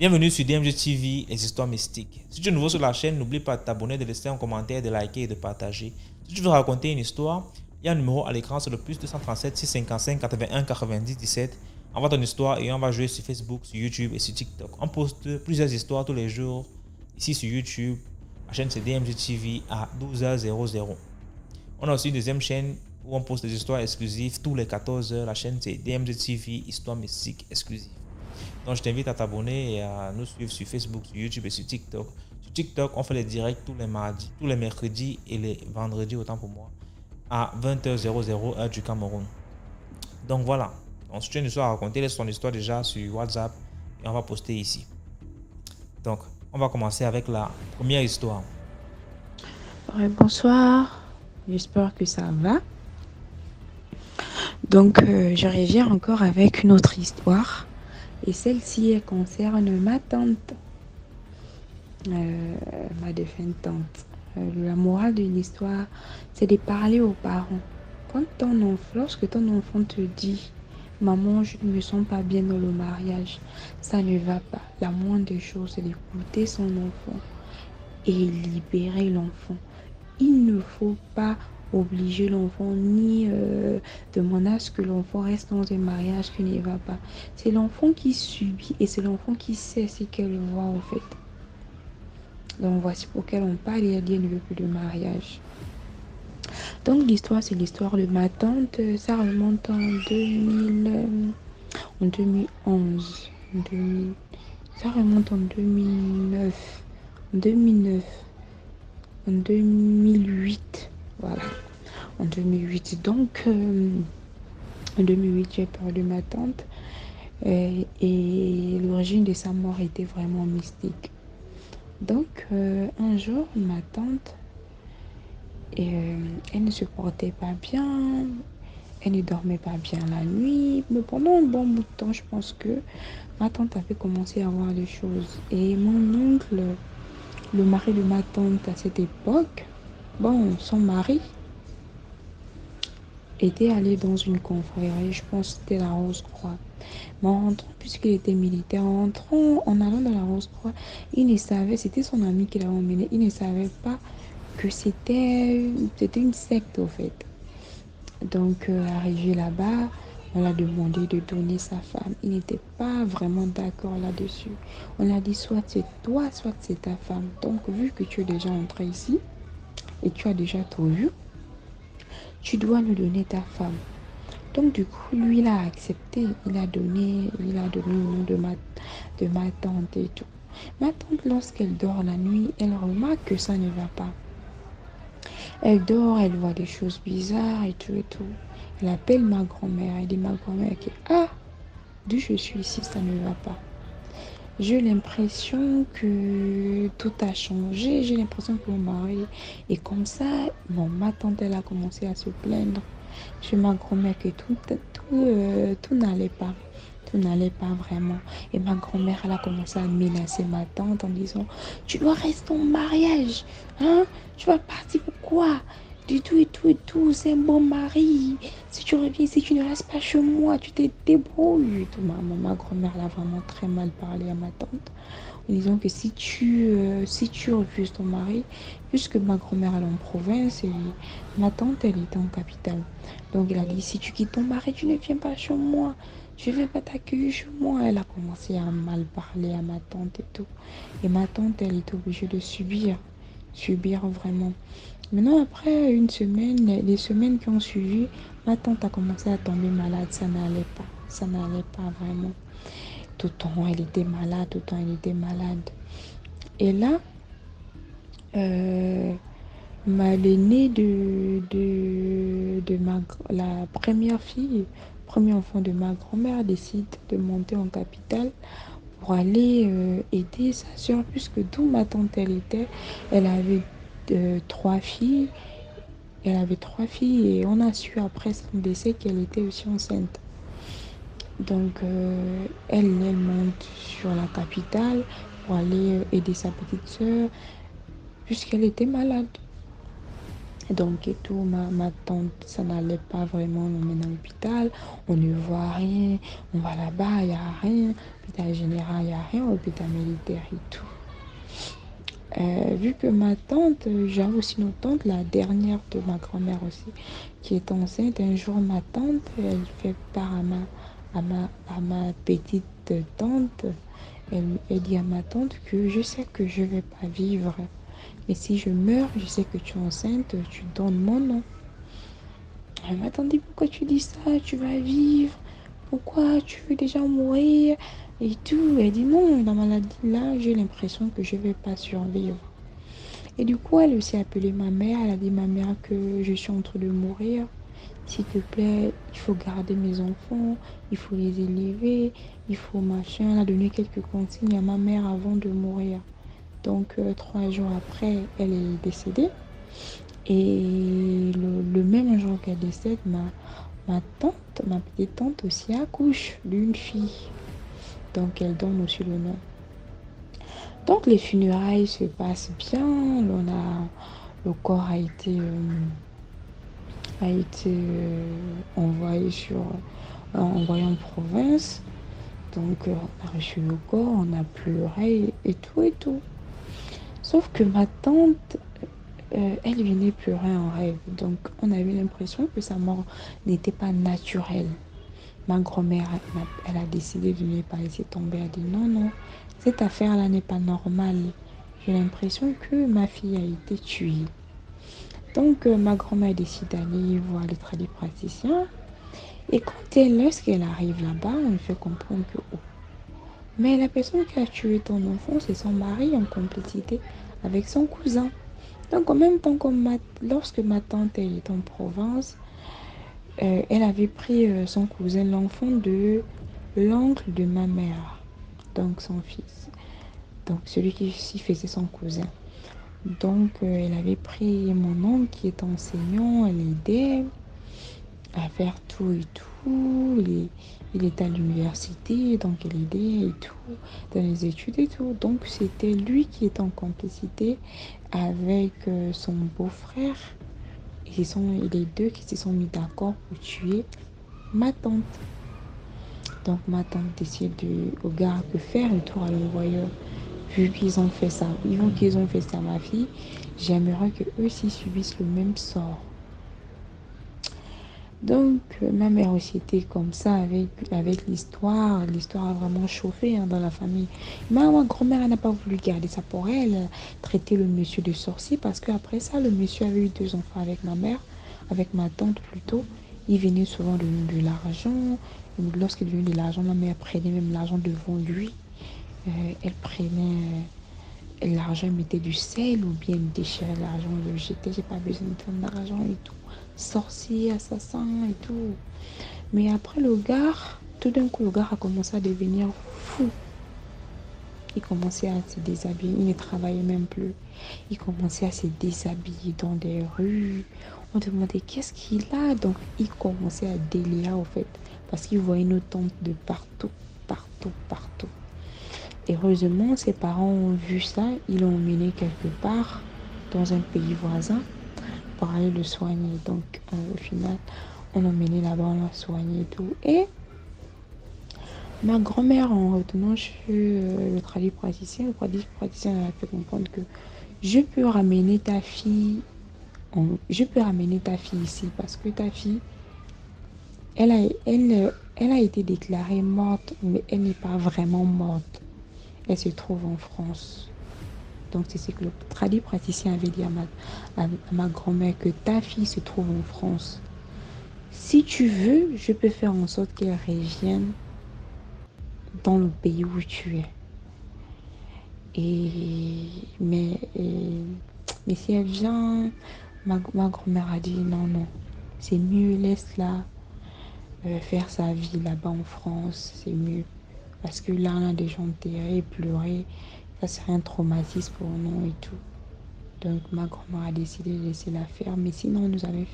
Bienvenue sur DMG TV, les histoires mystiques. Si tu es nouveau sur la chaîne, n'oublie pas de t'abonner, de laisser un commentaire, de liker et de partager. Si tu veux raconter une histoire, il y a un numéro à l'écran, c'est le plus 237 655 81 90 17. Envoie ton histoire et on va jouer sur Facebook, sur YouTube et sur TikTok. On poste plusieurs histoires tous les jours ici sur YouTube. La chaîne c'est DMG TV à 12h00. On a aussi une deuxième chaîne où on poste des histoires exclusives tous les 14h. La chaîne c'est DMG TV, histoire mystique exclusive. Donc, je t'invite à t'abonner et à nous suivre sur Facebook, sur YouTube et sur TikTok. Sur TikTok, on fait les directs tous les mardis, tous les mercredis et les vendredis, autant pour moi, à 20h00 heure du Cameroun. Donc voilà. Donc, si tu as une histoire à raconter, laisse ton histoire déjà sur WhatsApp et on va poster ici. Donc, on va commencer avec la première histoire. Bonsoir, j'espère que ça va. Donc, je reviens encore avec une autre histoire. Et celle-ci, elle concerne ma tante, ma défunte tante. La morale de l'histoire, c'est de parler aux parents. Lorsque ton enfant te dit, maman, je ne me sens pas bien dans le mariage, ça ne va pas. La moindre des choses, c'est d'écouter son enfant et libérer l'enfant. Il ne faut pas obliger l'enfant ni demander à ce que l'enfant reste dans un mariage qui ne va pas. C'est l'enfant qui subit et c'est l'enfant qui sait ce qu'elle voit en fait. Donc voici pourquoi on parle et elle dit elle ne veut plus de mariage. Donc l'histoire, c'est l'histoire de ma tante. Ça remonte en 2011. Ça remonte en 2009. En 2008. Voilà. En 2008. Donc, en 2008, j'ai perdu ma tante. Et l'origine de sa mort était vraiment mystique. Donc, un jour, ma tante, elle ne se portait pas bien. Elle ne dormait pas bien la nuit. Mais pendant un bon bout de temps, je pense que ma tante avait commencé à voir des choses. Et mon oncle, le mari de ma tante à cette époque, son mari était allé dans une confrérie, je pense que c'était la Rose-Croix. Mais en rentrant, puisqu'il était militaire, en allant dans la Rose-Croix, il ne savait, c'était son ami qui l'avait emmené, il ne savait pas que c'était une secte au fait. Donc, arrivé là-bas, on l'a demandé de donner sa femme. Il n'était pas vraiment d'accord là-dessus. On a dit soit c'est toi, soit c'est ta femme. Donc, vu que tu es déjà entré ici et tu as déjà tout vu, tu dois nous donner ta femme. Donc du coup, lui, il a accepté. Il a donné le nom de ma tante et tout. Ma tante, lorsqu'elle dort la nuit, elle remarque que ça ne va pas. Elle dort, elle voit des choses bizarres et tout et tout. Elle appelle ma grand-mère. Elle dit ma grand-mère d'où je suis ici, ça ne va pas. J'ai l'impression que tout a changé. J'ai l'impression que mon mari est comme ça. Ma tante, elle a commencé à se plaindre chez ma grand-mère que tout n'allait pas. Tout n'allait pas vraiment. Et ma grand-mère, elle a commencé à menacer ma tante en disant, tu dois rester en mariage. Hein? Tu vas partir pourquoi? Du tout et tout et tout. C'est un bon mari. Si tu reviens, si tu ne restes pas chez moi, tu te débrouilles. Tout. Ma grand-mère, elle a vraiment très mal parlé à ma tante. En disant que si tu refuses ton mari, puisque ma grand-mère elle est en province et ma tante elle était en capitale. Donc elle a dit si tu quittes ton mari, tu ne viens pas chez moi. Je ne vais pas t'accueillir chez moi. Elle a commencé à mal parler à ma tante et tout. Et ma tante elle était obligée de subir vraiment. Maintenant après une semaine, les semaines qui ont suivi, ma tante a commencé à tomber malade. Ça n'allait pas vraiment. Tout le temps, elle était malade. Et là, l'aînée la premier enfant de ma grand-mère décide de monter en capitale pour aller aider sa soeur, puisque d'où ma tante elle avait 3 filles. Elle avait 3 filles et on a su après son décès qu'elle était aussi enceinte. Donc, elle monte sur la capitale pour aller aider sa petite sœur, puisqu'elle était malade. Donc, et tout, ma tante, ça n'allait pas vraiment, on l'emmène à l'hôpital, on ne voit rien, on va là-bas, il n'y a rien, hôpital général, il n'y a rien, hôpital militaire et tout. Vu que ma tante, j'ai aussi une autre tante, la dernière de ma grand-mère aussi, qui est enceinte, un jour ma tante, elle fait part à ma petite tante, elle dit à ma tante que je sais que je ne vais pas vivre, mais si je meurs, je sais que tu es enceinte, tu donnes mon nom. Elle m'a dit, pourquoi tu dis ça? Tu vas vivre. Pourquoi tu veux déjà mourir? Et tout. Elle dit, non, la maladie, là, j'ai l'impression que je ne vais pas survivre. Et du coup, elle a aussi appelé ma mère. Elle a dit, ma mère, que je suis en train de mourir. S'il te plaît, il faut garder mes enfants, il faut les élever, il faut machin. Elle a donné quelques consignes à ma mère avant de mourir. Donc, 3 jours après, elle est décédée. Et le même jour qu'elle décède, ma tante, ma petite tante aussi accouche d'une fille. Donc elle donne aussi le nom. Donc les funérailles se passent bien. Le corps a été envoyé en province. Donc on a reçu le corps, on a pleuré et tout et tout. Sauf que ma tante, elle venait pleurer en rêve. Donc on avait l'impression que sa mort n'était pas naturelle. Ma grand-mère, elle a décidé de ne pas laisser tomber. Elle a dit non, non, cette affaire-là n'est pas normale. J'ai l'impression que ma fille a été tuée. Donc, ma grand-mère décide d'aller voir les tradipraticiens. Et lorsqu'elle arrive là-bas, on lui fait comprendre que, oh, mais la personne qui a tué ton enfant, c'est son mari en complicité avec son cousin. Donc, en même temps, lorsque ma tante elle est en Provence, elle avait pris son cousin, l'enfant de l'oncle de ma mère, donc son fils, donc celui qui faisait son cousin. Donc, elle avait pris mon oncle qui est enseignant, elle aidait à faire tout et tout. Il était à l'université, donc elle aidait et tout, dans les études et tout. Donc, c'était lui qui était en complicité avec son beau-frère. Et ce sont les deux qui se sont mis d'accord pour tuer ma tante. Donc ma tante décide au gars que faire un tour à l'envoyeur. Vu qu'ils ont fait ça, qu'ils ont fait ça à ma fille, j'aimerais que eux aussi subissent le même sort. Donc ma mère aussi était comme ça avec l'histoire. L'histoire a vraiment chauffé dans la famille. Ma grand-mère n'a pas voulu garder ça pour elle, traiter le monsieur de sorcier parce qu'après ça, le monsieur avait eu 2 enfants avec ma mère, avec ma tante plutôt. Il venait souvent de l'argent. Lorsqu'il venait de l'argent, ma mère prenait même l'argent devant lui. Elle prenait l'argent, elle mettait du sel ou bien elle déchirait l'argent, elle le jetait. J'ai pas besoin de ton argent et tout. Sorcier, assassin et tout. Mais après le gars, tout d'un coup, le gars a commencé à devenir fou. Il commençait à se déshabiller. Il ne travaillait même plus. Il commençait à se déshabiller dans des rues. On demandait qu'est-ce qu'il a. Donc, il commençait à délirer, au fait. Parce qu'il voyait nos tantes de partout, partout, partout. Heureusement, ses parents ont vu ça. Ils l'ont emmené quelque part dans un pays voisin pour aller le soigner. Donc, au final, on l'a emmené là-bas, on l'a soigné et tout. Et ma grand-mère, en retournant chez le tradipraticien a fait comprendre que je peux ramener ta fille, je peux ramener ta fille ici parce que ta fille, elle a été déclarée morte, mais elle n'est pas vraiment morte. Elle se trouve en France. Donc, c'est ce que le praticien avait dit à ma grand-mère, que ta fille se trouve en France. Si tu veux, je peux faire en sorte qu'elle revienne dans le pays où tu es. Mais si elle vient, ma grand-mère a dit non, non, c'est mieux, laisse-la faire sa vie là-bas en France, c'est mieux. Parce que là, on a des gens enterrés, pleurer, ça serait un traumatisme pour nous et tout. Donc ma grand-mère a décidé de laisser la faire. Mais sinon, il nous avait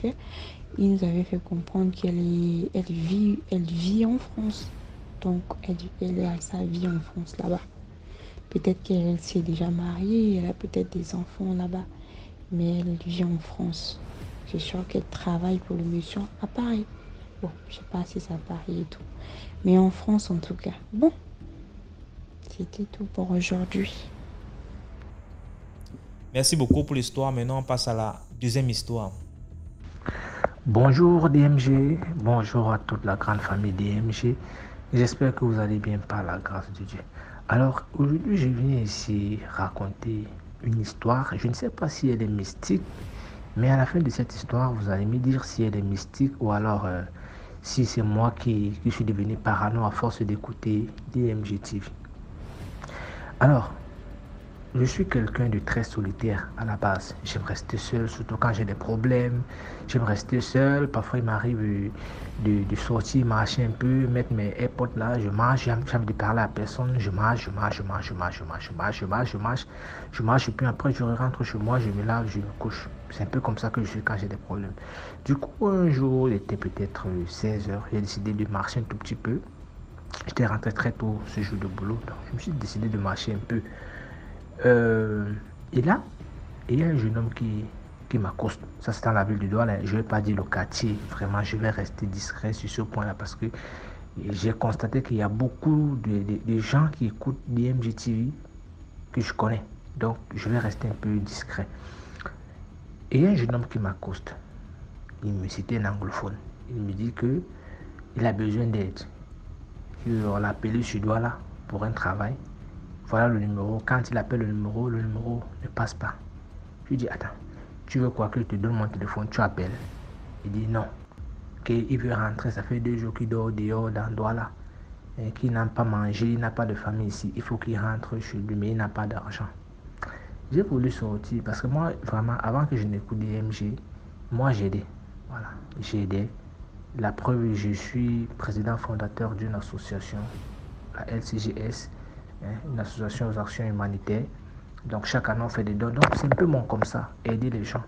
fait comprendre elle vit en France. Donc elle a sa vie en France là-bas. Peut-être qu'elle s'est déjà mariée, elle a peut-être des enfants là-bas. Mais elle vit en France. suis sûre qu'elle travaille pour le monsieur à Paris. Bon, je sais pas si c'est à Paris et tout. Mais en France, en tout cas. Bon, c'était tout pour aujourd'hui. Merci beaucoup pour l'histoire. Maintenant, on passe à la deuxième histoire. Bonjour DMG, bonjour à toute la grande famille DMG. J'espère que vous allez bien par la grâce de Dieu. Alors aujourd'hui, je viens ici raconter une histoire. Je ne sais pas si elle est mystique, mais à la fin de cette histoire, vous allez me dire si elle est mystique ou alors si c'est moi qui suis devenu parano à force d'écouter DMG TV. Alors, je suis quelqu'un de très solitaire à la base. J'aime rester seul, surtout quand j'ai des problèmes. J'aime rester seul. Parfois, il m'arrive de sortir, marcher un peu, mettre mes AirPods là. Je marche, j'aime de parler à personne. Je marche. Et puis après, je rentre chez moi, je me lave, je me couche. C'est un peu comme ça que je suis quand j'ai des problèmes. Du coup, un jour, il était peut-être 16h. J'ai décidé de marcher un tout petit peu. J'étais rentré très tôt ce jour de boulot. Donc, je me suis décidé de marcher un peu. Et là, il y a un jeune homme qui m'accoste. Ça, c'est dans la ville de Douala. Je ne vais pas dire le quartier. Vraiment, je vais rester discret sur ce point-là parce que j'ai constaté qu'il y a beaucoup de gens qui écoutent DMG TV que je connais. Donc, je vais rester un peu discret. Et il y a un jeune homme qui m'accoste. C'était un anglophone. Il me dit qu'il a besoin d'aide. On l'a appelé sur Douala pour un travail. Voilà le numéro. Quand il appelle le numéro ne passe pas. Je lui dis, attends, tu veux quoi que je te donne mon téléphone, tu appelles. Il dit non. Qu'il veut rentrer, ça fait 2 jours qu'il dort dehors dans Douala. Qu'il n'a pas mangé, il n'a pas de famille ici. Il faut qu'il rentre chez lui, mais il n'a pas d'argent. J'ai voulu sortir parce que moi, vraiment, avant que je n'écoute DMG, moi j'aidais. Voilà, j'aidais. La preuve, je suis président fondateur d'une association, la LCGS. Une association aux actions humanitaires. Donc chaque année on fait des dons. Donc c'est un peu mon comme ça, aider les gens.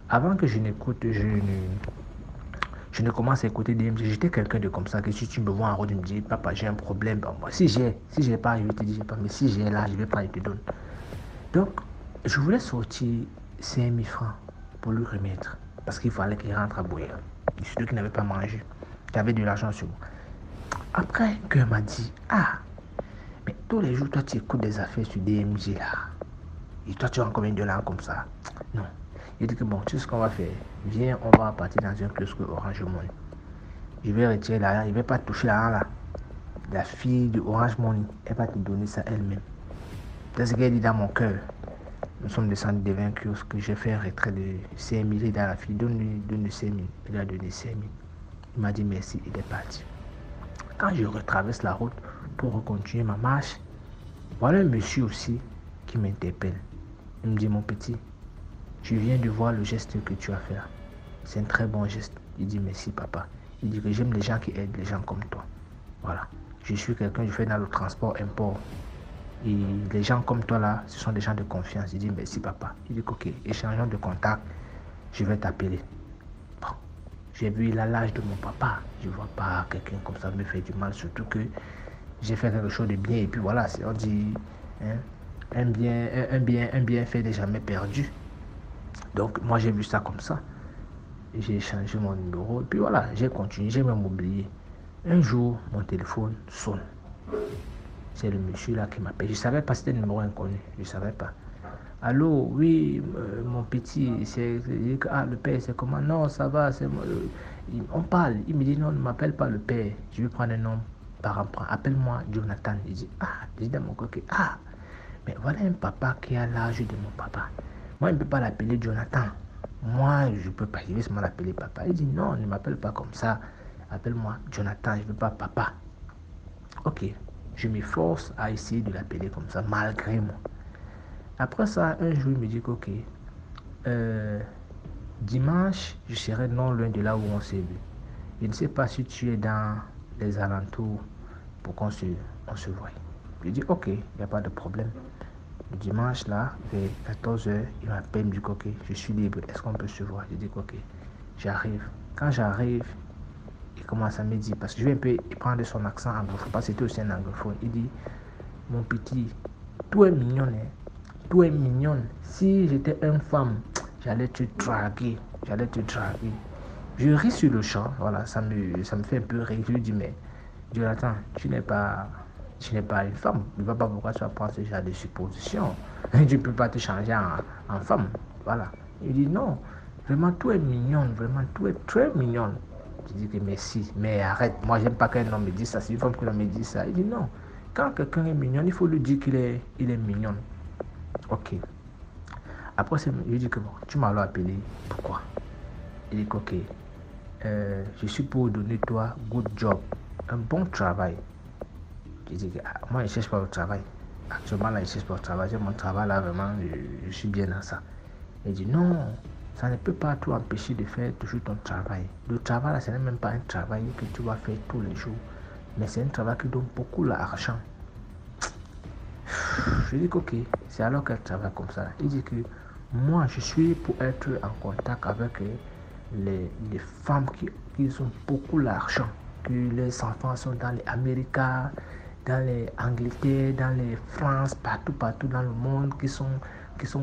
Avant que je n'écoute, je ne commence à écouter DMG. J'étais quelqu'un de comme ça, que si tu me vois en route, tu me dis, papa, j'ai un problème. Bon, moi, si j'ai pas, je vais te dire, j'ai pas. Mais si j'ai là, je vais pas, je te donne. Donc, je voulais sortir 5 000 francs pour lui remettre. Parce qu'il fallait qu'il rentre à bouillir. Surtout qu'il n'avait pas mangé. Il avait de l'argent sur moi. Après, un cœur m'a dit, mais tous les jours, toi, tu écoutes des affaires sur DMG là. Et toi, tu as combien de dollars comme ça? Non. Il dit que bon, tu sais ce qu'on va faire. Viens, on va partir dans un kiosque Orange Money. Je vais retirer l'argent, il ne va pas toucher l'argent là. La fille de Orange Money, elle va te donner ça elle-même. C'est ce qu'elle dit dans mon cœur. Nous sommes descendus de 20 kiosques. J'ai fait un retrait de 5 000 dans la fille. Donne 5 000. Il a donné 5 000. Il m'a dit merci, il est parti. Quand je retraverse la route pour continuer ma marche, voilà un monsieur aussi qui m'interpelle. Il me dit, mon petit, je viens de voir le geste que tu as fait là. C'est un très bon geste. Il dit merci papa. Il dit que j'aime les gens qui aident les gens comme toi. Voilà. Je suis quelqu'un, je fais dans le transport import. Et les gens comme toi là, ce sont des gens de confiance. Il dit merci papa. Il dit ok, échangeons de contact, je vais t'appeler. Bon, j'ai vu l'âge de mon papa. Je ne vois pas quelqu'un comme ça me faire du mal, surtout que j'ai fait quelque chose de bien. Et puis voilà, on dit un bien fait n'est jamais perdu. Donc moi j'ai vu ça comme ça. J'ai changé mon numéro. Et puis voilà, j'ai continué, j'ai même oublié. Un jour, mon téléphone sonne. C'est le monsieur là qui m'appelle. Je ne savais pas si c'était un numéro inconnu. Je ne savais pas. Allô, oui, mon petit, le père, c'est comment? Non, ça va, c'est moi. On parle. Il me dit non, ne m'appelle pas le père. Je vais prendre un nom par emprunt. Appelle-moi Jonathan. Il dit, je dis dans mon coquet, mais voilà un papa qui a l'âge de mon papa. Moi, il ne peut pas l'appeler Jonathan. Moi, je ne peux pas. Je vais seulement l'appeler papa. Il dit non, ne m'appelle pas comme ça. Appelle-moi Jonathan, je ne veux pas papa. Ok, je m'efforce à essayer de l'appeler comme ça, malgré moi. Après ça, un jour, il me dit qu'ok, dimanche, je serai non loin de là où on s'est vu. Je ne sais pas si tu es dans les alentours pour qu'on se voie. Je lui dis ok, il n'y a pas de problème. Le dimanche là, vers 14h, il m'appelle, il me dit ok, je suis libre, est-ce qu'on peut se voir? Je dis ok, j'arrive. Quand j'arrive, il commence à me dire, parce que je vais un peu prendre son accent anglophone, parce que c'était aussi un anglophone. Il dit, mon petit, tout est mignon, hein? Tout est mignon. Si j'étais une femme, j'allais te draguer. j'allais te draguer. Je ris sur le champ, voilà, ça me fait un peu rire. Je lui dis, mais Jonathan, tu n'es pas une femme. Je ne vois pas pourquoi tu vas prendre ce genre de supposition. Tu ne peux pas te changer en femme. Voilà. Il dit, non, vraiment, tout est mignon, vraiment, tout est très mignon. Je dis que merci, mais arrête, moi, j'aime pas qu'un homme me dise ça. C'est une femme qui me dit ça. Il dit, non, quand quelqu'un est mignon, il faut lui dire qu'il est mignon. Ok. Après, je lui dis que bon, tu m'as alors appelé. Pourquoi? Il dit que ok. Je suis pour donner toi good job, un bon travail. Je dis que moi je ne cherche pas le travail. Actuellement là je cherche pas le travail. J'ai mon travail là vraiment, je suis bien dans ça. Il dit non, ça ne peut pas t'empêcher de faire toujours ton travail. Le travail là ce n'est même pas un travail que tu vas faire tous les jours, mais c'est un travail qui donne beaucoup d'argent. Je dis que ok, c'est alors qu'elle travaille comme ça. Il dit que moi je suis pour être en contact avec les femmes qui ont beaucoup d'argent, que les enfants sont dans les Amériques, dans les Angleterre, dans les France, partout dans le monde, qui sont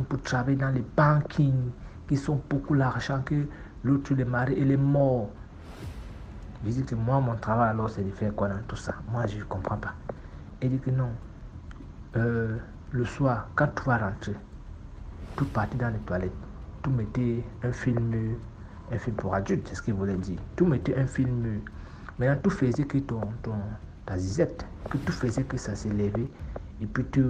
pour travailler dans les banking, qui sont beaucoup d'argent, que l'autre le mari il est mort. Je dis que moi mon travail alors c'est de faire quoi dans tout ça? Moi je ne comprends pas. Il dit que non, le soir quand tu vas rentrer, tout partir dans les toilettes, tout mettait un film pour adultes, c'est ce qu'il voulait dire. Tout mettait un film. Maintenant, tout faisait que ta zizette, que tout faisait que ça s'est levé. Et puis, tu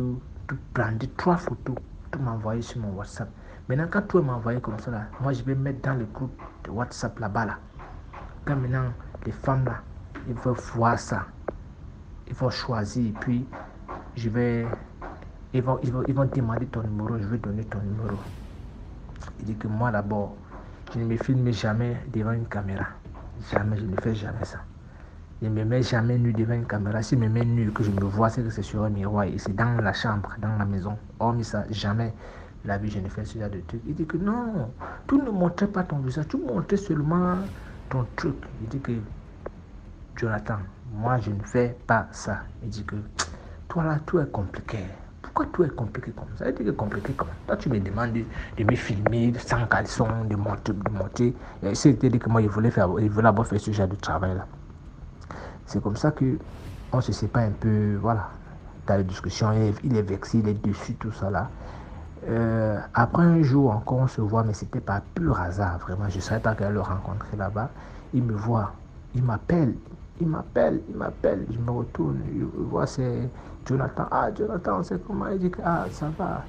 prenais 3 photos, tu m'envoyais sur mon WhatsApp. Maintenant, quand tu m'envoyais comme ça, là, moi, je vais mettre dans le groupe de WhatsApp là-bas. Là. Quand maintenant, les femmes, là, ils vont voir ça. Ils vont choisir. Et puis, ils vont demander ton numéro. Je vais donner ton numéro. Il dit que moi, d'abord, je ne me filme jamais devant une caméra. Jamais, je ne fais jamais ça. Je ne me mets jamais nu devant une caméra. Si je me mets nu, que je me vois, c'est que c'est sur un miroir. Et c'est dans la chambre, dans la maison. Hormis ça, jamais la vie, je ne fais ce genre de truc. Il dit que non, tu ne montrais pas ton visage. Tu montrais seulement ton truc. Il dit que, Jonathan, moi, je ne fais pas ça. Il dit que, toi là, tout est compliqué. Pourquoi tout est compliqué comme ça? Il dit que compliqué comment? Toi, tu me demandes de me filmer sans caleçon, de monter. Et c'est dit que moi, il voulait d'abord faire ce genre de travail là. C'est comme ça qu'on se sépare un peu, voilà, dans la discussion. Il est vexé, il est dessus, tout ça là. Après un jour encore, on se voit, mais c'était pas pur hasard, vraiment. Je ne savais pas qu'elle le rencontrer là-bas. Il me voit, il m'appelle. Je me retourne, je vois c'est Jonathan. Ah, Jonathan, c'est comment? Il dit que ça va.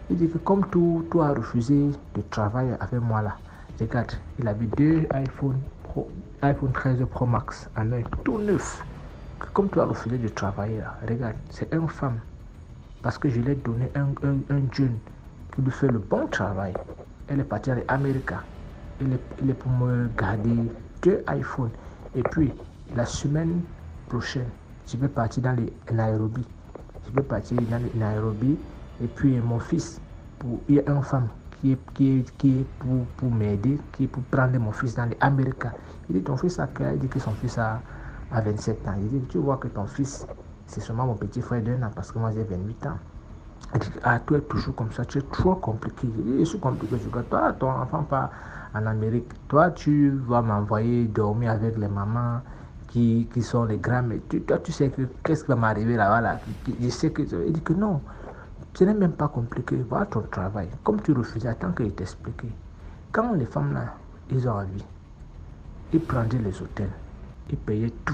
Il dit que comme tu as refusé de travailler avec moi là, regarde, il avait 2 iPhone 13 Pro Max en un tout neuf. Comme tu as refusé de travailler là, regarde, c'est une femme. Parce que je lui ai donné un jeune qui lui fait le bon travail. Elle est partie à l'Amérique. Elle est pour me garder 2 iPhones. Et puis, la semaine prochaine, je vais partir dans les Nairobi. Et puis mon fils, il y a une femme qui est pour m'aider, qui est pour prendre mon fils dans les Amériques. Il dit, ton fils a quel âge? Il dit que son fils a 27 ans. Il dit, tu vois que ton fils, c'est seulement mon petit frère d'1 an parce que moi j'ai 28 ans. Il dit, tu es toujours comme ça, tu es trop compliqué. Il dit, je suis compliqué. Je dis, toi, ton enfant part en Amérique. Toi, tu vas m'envoyer dormir avec les mamans qui sont les grands, mais toi tu sais que qu'est-ce qui va m'arriver là, voilà. Je sais que il dit que non, ce n'est même pas compliqué, va ton travail. Comme tu refusais, attends que je t'explique. Quand les femmes là, ils ont envie, ils prenaient les hôtels, ils payaient tout,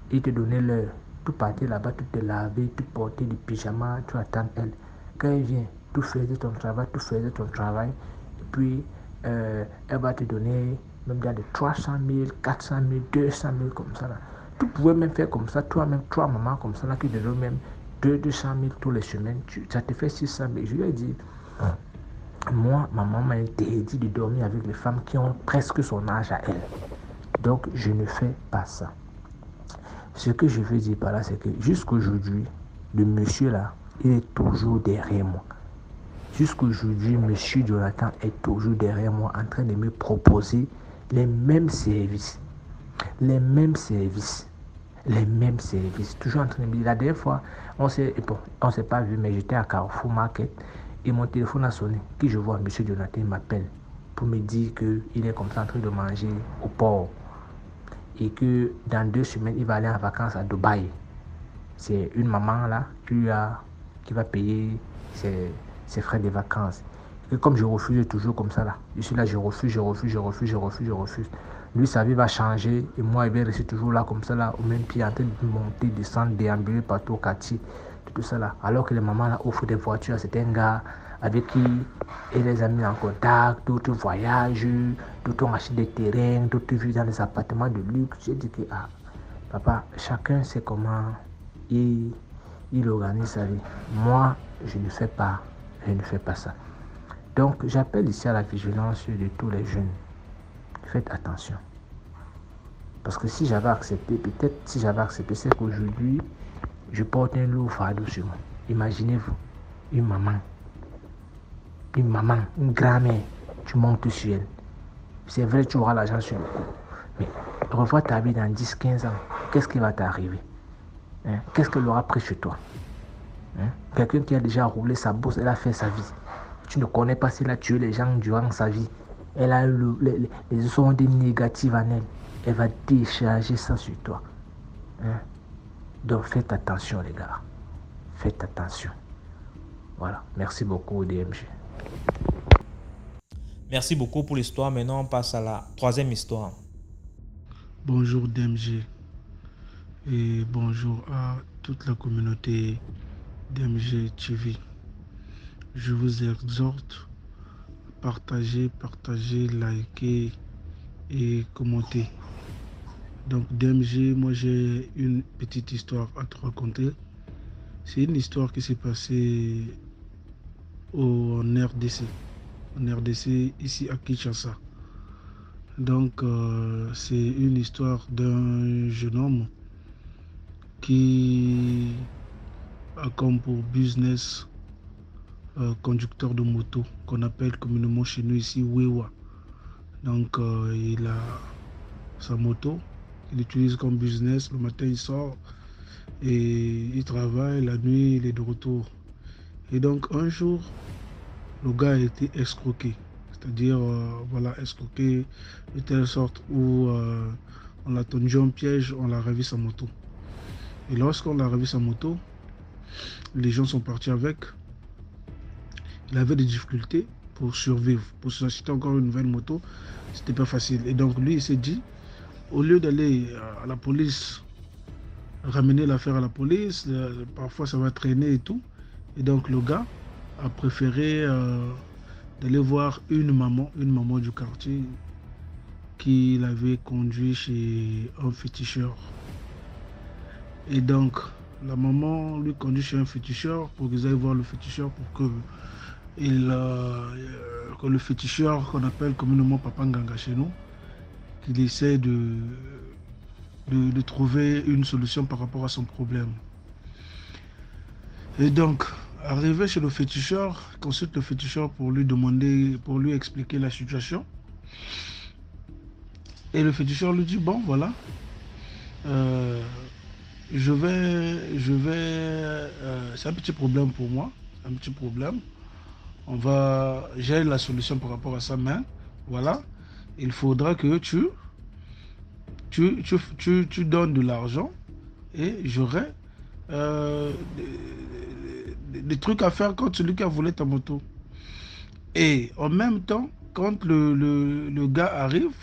ils te donnaient l'heure, tu partais là-bas, tu te lavais, tu portais du pyjama, tu attends elle. Quand elle vient, tu faisais ton travail, et puis elle va te donner même dans de 300 000, 400 000, 200 000 comme ça là. Tu pouvais même faire comme ça, toi-même, 3 mamans comme ça là qui te donnent même 200 000 tous les semaines, ça te fait 600 000. Je lui ai dit, moi, ma maman m'a interdit de dormir avec les femmes qui ont presque son âge à elle. Donc, je ne fais pas ça. Ce que je veux dire par là, c'est que jusqu'aujourd'hui, le monsieur là, il est toujours derrière moi. Jusqu'aujourd'hui, monsieur Jonathan est toujours derrière moi en train de me proposer les mêmes services. Toujours en train de me dire, la dernière fois, on s'est pas vu, mais j'étais à Carrefour Market et mon téléphone a sonné. Qui je vois, monsieur Jonathan, il m'appelle. pour me dire qu'il est comme ça en train de manger au port et que dans 2 semaines, il va aller en vacances à Dubaï. C'est une maman là qui va payer ses frais de vacances. Et comme je refuse toujours comme ça là, je suis là, je refuse. Lui, sa vie va changer et moi, il va rester toujours là comme ça là, au même pied, en train de monter, descendre, déambuler partout au quartier, tout ça là. Alors que les mamans là offrent des voitures, c'est un gars avec qui elle les a mis en contact, d'autres voyagent, d'autres ont acheté des terrains, d'autres vivent dans des appartements de luxe. J'ai dit que, papa, chacun sait comment il organise sa vie. Moi, je ne fais pas ça. Donc, j'appelle ici à la vigilance de tous les jeunes. Faites attention. Parce que si j'avais accepté, c'est qu'aujourd'hui, je porte un lourd fardeau sur moi. Imaginez-vous, une maman, une grand-mère, tu montes sur elle. C'est vrai, tu auras l'argent sur le coup. Mais revois ta vie dans 10-15 ans. Qu'est-ce qui va t'arriver? Qu'est-ce qu'elle aura pris chez toi? Quelqu'un qui a déjà roulé sa bourse, elle a fait sa vie. Tu ne connais pas si elle a tué les gens durant sa vie. Elle a eu les ondes négatives en elle. Elle va décharger ça sur toi. Donc faites attention les gars. Faites attention. Voilà. Merci beaucoup DMG. Merci beaucoup pour l'histoire. Maintenant, on passe à la 3e histoire. Bonjour DMG. Et bonjour à toute la communauté DMG TV. Je vous exhorte à partager, liker et commenter. Donc DMG, moi j'ai une petite histoire à te raconter. C'est une histoire qui s'est passée en RDC. En RDC, ici à Kinshasa. Donc c'est une histoire d'un jeune homme qui a comme pour business conducteur de moto, qu'on appelle communément chez nous ici Wewa. Donc il a sa moto, il utilise comme business. Le matin il sort et il travaille, la nuit il est de retour. Et donc un jour, le gars a été escroqué. C'est-à-dire, escroqué de telle sorte où on l'a tendu en piège, on l'a revu sa moto. Et lorsqu'on l'a revu sa moto, les gens sont partis avec. Il avait des difficultés pour survivre, pour s'acheter encore une nouvelle moto, c'était pas facile. Et donc lui, il s'est dit, au lieu d'aller à la police, ramener l'affaire à la police, parfois ça va traîner et tout. Et donc le gars a préféré d'aller voir une maman du quartier qui l'avait conduit chez un féticheur. Et donc la maman lui conduit chez un féticheur pour qu'ils aillent voir le féticheur pour que le féticheur, qu'on appelle communément Papa Nganga chez nous, qu'il essaie de trouver une solution par rapport à son problème. Et donc, arrivé chez le féticheur, il consulte le féticheur pour lui expliquer la situation. Et le féticheur lui dit, bon voilà, c'est un petit problème pour moi, un petit problème. J'ai la solution par rapport à ça, mais voilà, il faudra que tu donnes de l'argent et j'aurai des trucs à faire quand celui qui a volé ta moto. Et en même temps, quand le gars arrive,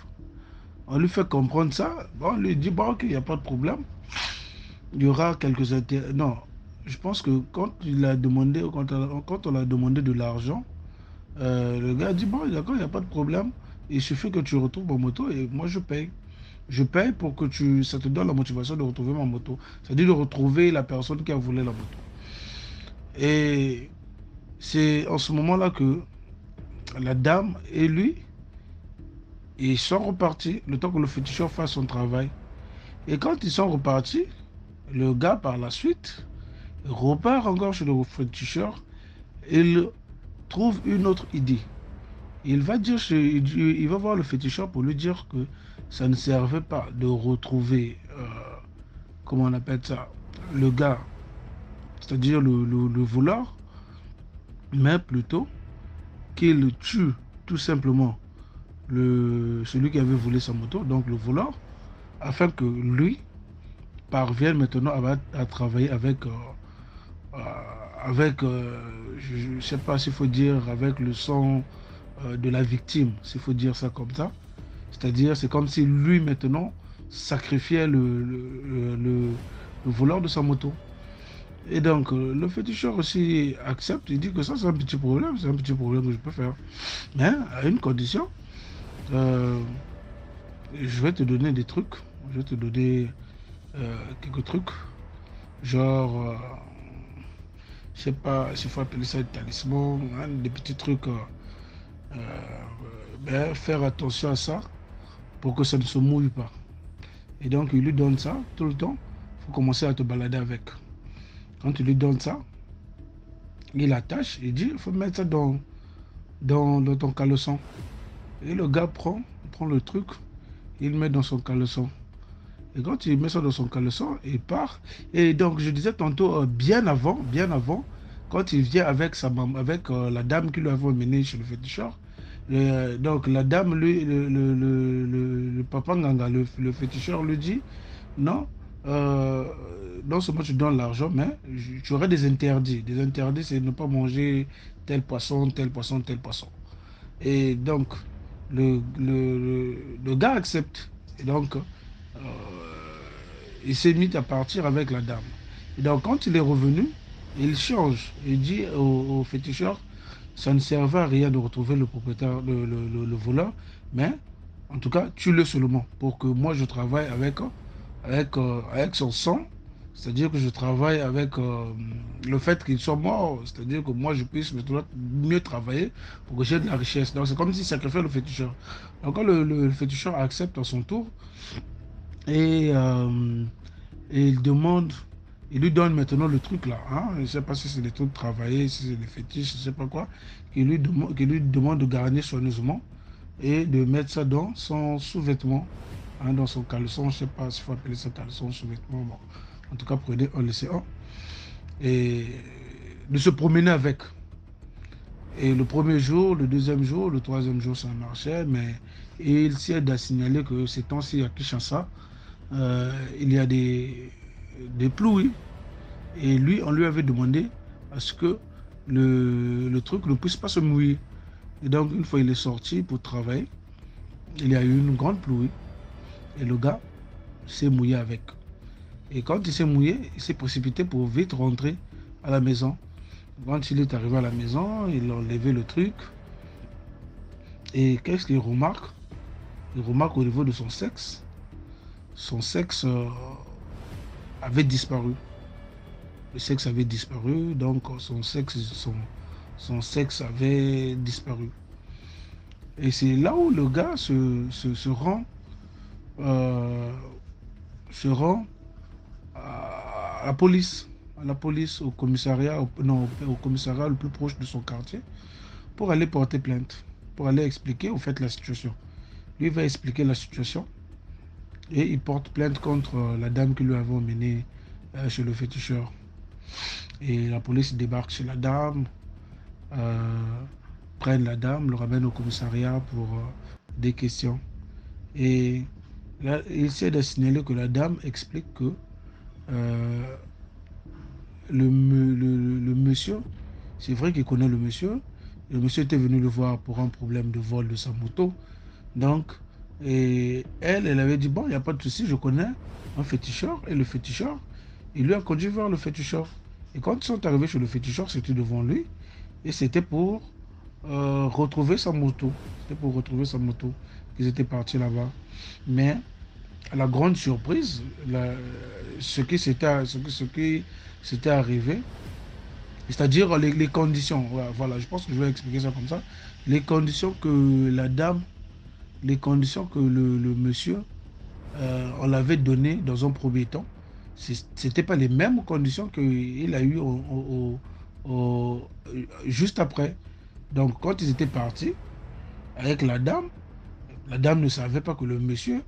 on lui fait comprendre ça, on lui dit, bon ok, il n'y a pas de problème, il y aura quelques intérêts. Non, je pense que quand on a demandé de l'argent, le gars dit, bon d'accord, il n'y a pas de problème, il suffit que tu retrouves ma moto et moi je paye. Je paye pour que ça te donne la motivation de retrouver ma moto. C'est-à-dire de retrouver la personne qui a volé la moto. Et c'est en ce moment-là que la dame et lui, ils sont repartis le temps que le féticheur fasse son travail. Et quand ils sont repartis, le gars par la suite repart encore chez le féticheur et il trouve une autre idée. Il va voir le féticheur pour lui dire que ça ne servait pas de retrouver, comment on appelle ça, le gars, c'est-à-dire le voleur, mais plutôt qu'il tue tout simplement celui qui avait volé sa moto, donc le voleur, afin que lui parvienne maintenant à travailler euh, je ne sais pas s'il faut dire avec le sang de la victime, s'il faut dire ça comme ça. C'est-à-dire, c'est comme si lui maintenant sacrifiait le voleur de sa moto. Et donc, le féticheur aussi accepte, il dit que ça, c'est un petit problème, c'est un petit problème que je peux faire. Mais à une condition, euh, je vais te donner des trucs, je vais te donner quelques trucs, genre, je sais pas s'il faut appeler ça des talismans, hein, des petits trucs, euh, ben, faire attention à ça pour que ça ne se mouille pas. Et donc, il lui donne ça tout le temps, il faut commencer à te balader avec. Quand tu lui donnes ça, il attache, il dit, il faut mettre ça dans ton caleçon. Et le gars prend le truc, il le met dans son caleçon. Et quand il met ça dans son caleçon, il part. Et donc, je disais tantôt, bien avant, quand il vient avec sa maman, avec la dame qui lui avait emmené chez le féticheur, donc la dame, lui, le papa Nganga, le féticheur, lui dit, non, euh, non seulement tu donnes l'argent, mais tu aurais des interdits. Des interdits, c'est ne pas manger tel poisson, tel poisson, tel poisson. Et donc, le gars accepte. Et donc, il s'est mis à partir avec la dame. Et donc, quand il est revenu, il change. Il dit au féticheur, ça ne servait à rien de retrouver le propriétaire, le voleur, mais en tout cas, tue-le seulement pour que moi je travaille avec son sang. C'est-à-dire que je travaille avec le fait qu'il soit mort. C'est-à-dire que moi je puisse maintenant mieux travailler pour que j'ai de la richesse. Donc c'est comme s'il sacrifiait le féticheur. Donc quand le féticheur accepte à son tour, et, euh, et il lui donne maintenant le truc là. Hein. Je ne sais pas si c'est des trucs travaillés, si c'est des fétiches, je ne sais pas quoi. Qu'il lui demande de garnir soigneusement et de mettre ça dans son sous-vêtement, hein, dans son caleçon. Je ne sais pas s'il faut appeler ça caleçon, sous-vêtement. Bon. En tout cas, prenez un lycéen. Et de se promener avec. Et le premier jour, le deuxième jour, le troisième jour, ça marchait. Mais il s'y aide à signaler que ces temps-ci à Kinshasa, il y a des pluies. Et lui, on lui avait demandé à ce que le truc ne puisse pas se mouiller. Et donc, une fois il est sorti pour travailler, il y a eu une grande pluie. Et le gars s'est mouillé avec. Et quand il s'est mouillé, il s'est précipité pour vite rentrer à la maison. Quand il est arrivé à la maison, il a enlevé le truc. Et qu'est-ce qu'il remarque? Il remarque au niveau de son sexe avait disparu. Le sexe avait disparu, donc son sexe avait disparu. Et c'est là où le gars euh, se rend à la police, au commissariat, non, au commissariat le plus proche de son quartier, pour aller porter plainte, pour aller expliquer au fait la situation. Lui va expliquer la situation et il porte plainte contre la dame qui lui avait emmené chez le féticheur. Et la police débarque chez la dame, prennent la dame, le ramènent au commissariat pour des questions. Et là, il essaie de signaler que la dame explique que euh, le monsieur, c'est vrai qu'il connaît le monsieur. Le monsieur était venu le voir pour un problème de vol de sa moto. Donc, et elle avait dit, bon, il n'y a pas de souci, je connais un féticheur. Et le féticheur, il lui a conduit vers le féticheur. Et quand ils sont arrivés chez le féticheur, c'était devant lui. Et c'était pour retrouver sa moto. C'était pour retrouver sa moto qu'ils étaient partis là-bas. Mais à la grande surprise, ce qui s'était arrivé, c'est-à-dire les conditions, voilà, je pense que je vais expliquer ça comme ça, les conditions que la dame, les conditions que le monsieur, on l'avait donné dans un premier temps, c'était pas les mêmes conditions qu'il a eu juste après. Donc quand ils étaient partis avec la dame ne savait pas que le monsieur,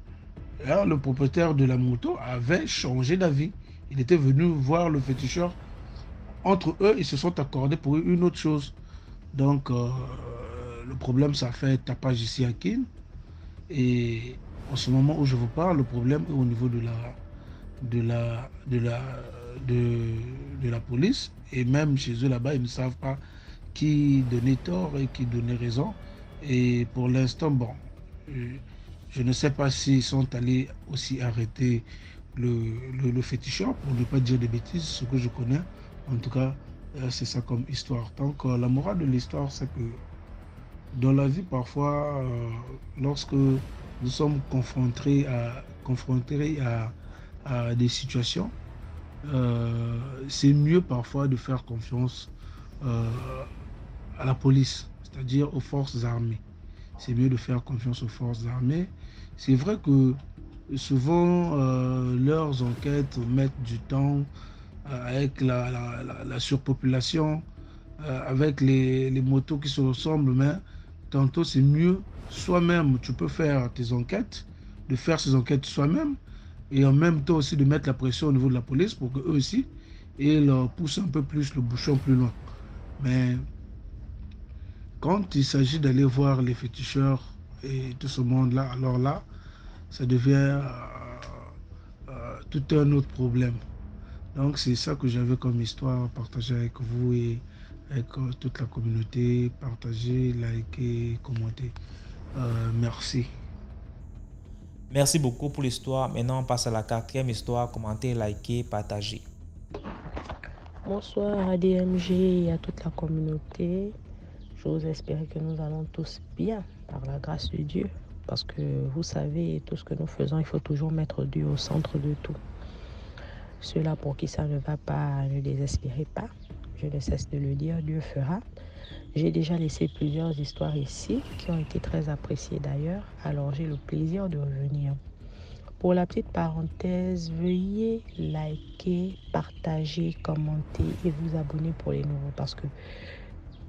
alors, le propriétaire de la moto avait changé d'avis. Il était venu voir le féticheur. Entre eux, ils se sont accordés pour une autre chose. Donc, le problème, ça fait tapage ici à Kin. Et en ce moment où je vous parle, le problème est au niveau de la police. Et même chez eux là-bas, ils ne savent pas qui donnait tort et qui donnait raison. Et pour l'instant, bon, euh, je ne sais pas s'ils sont allés aussi arrêter le féticheur, pour ne pas dire des bêtises, ce que je connais. En tout cas, c'est ça comme histoire. Donc, la morale de l'histoire, c'est que dans la vie, parfois, lorsque nous sommes confrontés à des situations, c'est mieux parfois de faire confiance euh, à la police, c'est-à-dire aux forces armées. C'est mieux de faire confiance aux forces armées. C'est vrai que souvent, leurs enquêtes mettent du temps avec la surpopulation, avec les motos qui se ressemblent, mais tantôt c'est mieux soi-même, tu peux faire tes enquêtes, de faire ces enquêtes soi-même, et en même temps aussi de mettre la pression au niveau de la police pour qu'eux aussi, ils poussent un peu plus le bouchon plus loin. Mais quand il s'agit d'aller voir les féticheurs et tout ce monde-là, alors là, ça devient tout un autre problème. Donc c'est ça que j'avais comme histoire à partager avec vous et avec toute la communauté. Partagez, likez, commentez. Merci. Merci beaucoup pour l'histoire. Maintenant, on passe à la quatrième histoire. Commentez, likez, partagez. Bonsoir à DMG et à toute la communauté. J'ose espérer que nous allons tous bien par la grâce de Dieu. Parce que vous savez, tout ce que nous faisons, il faut toujours mettre Dieu au centre de tout. Ceux-là pour qui ça ne va pas, ne désespérez pas. Je ne cesse de le dire, Dieu fera. J'ai déjà laissé plusieurs histoires ici qui ont été très appréciées d'ailleurs. Alors j'ai le plaisir de revenir. Pour la petite parenthèse, veuillez liker, partager, commenter et vous abonner pour les nouveaux parce que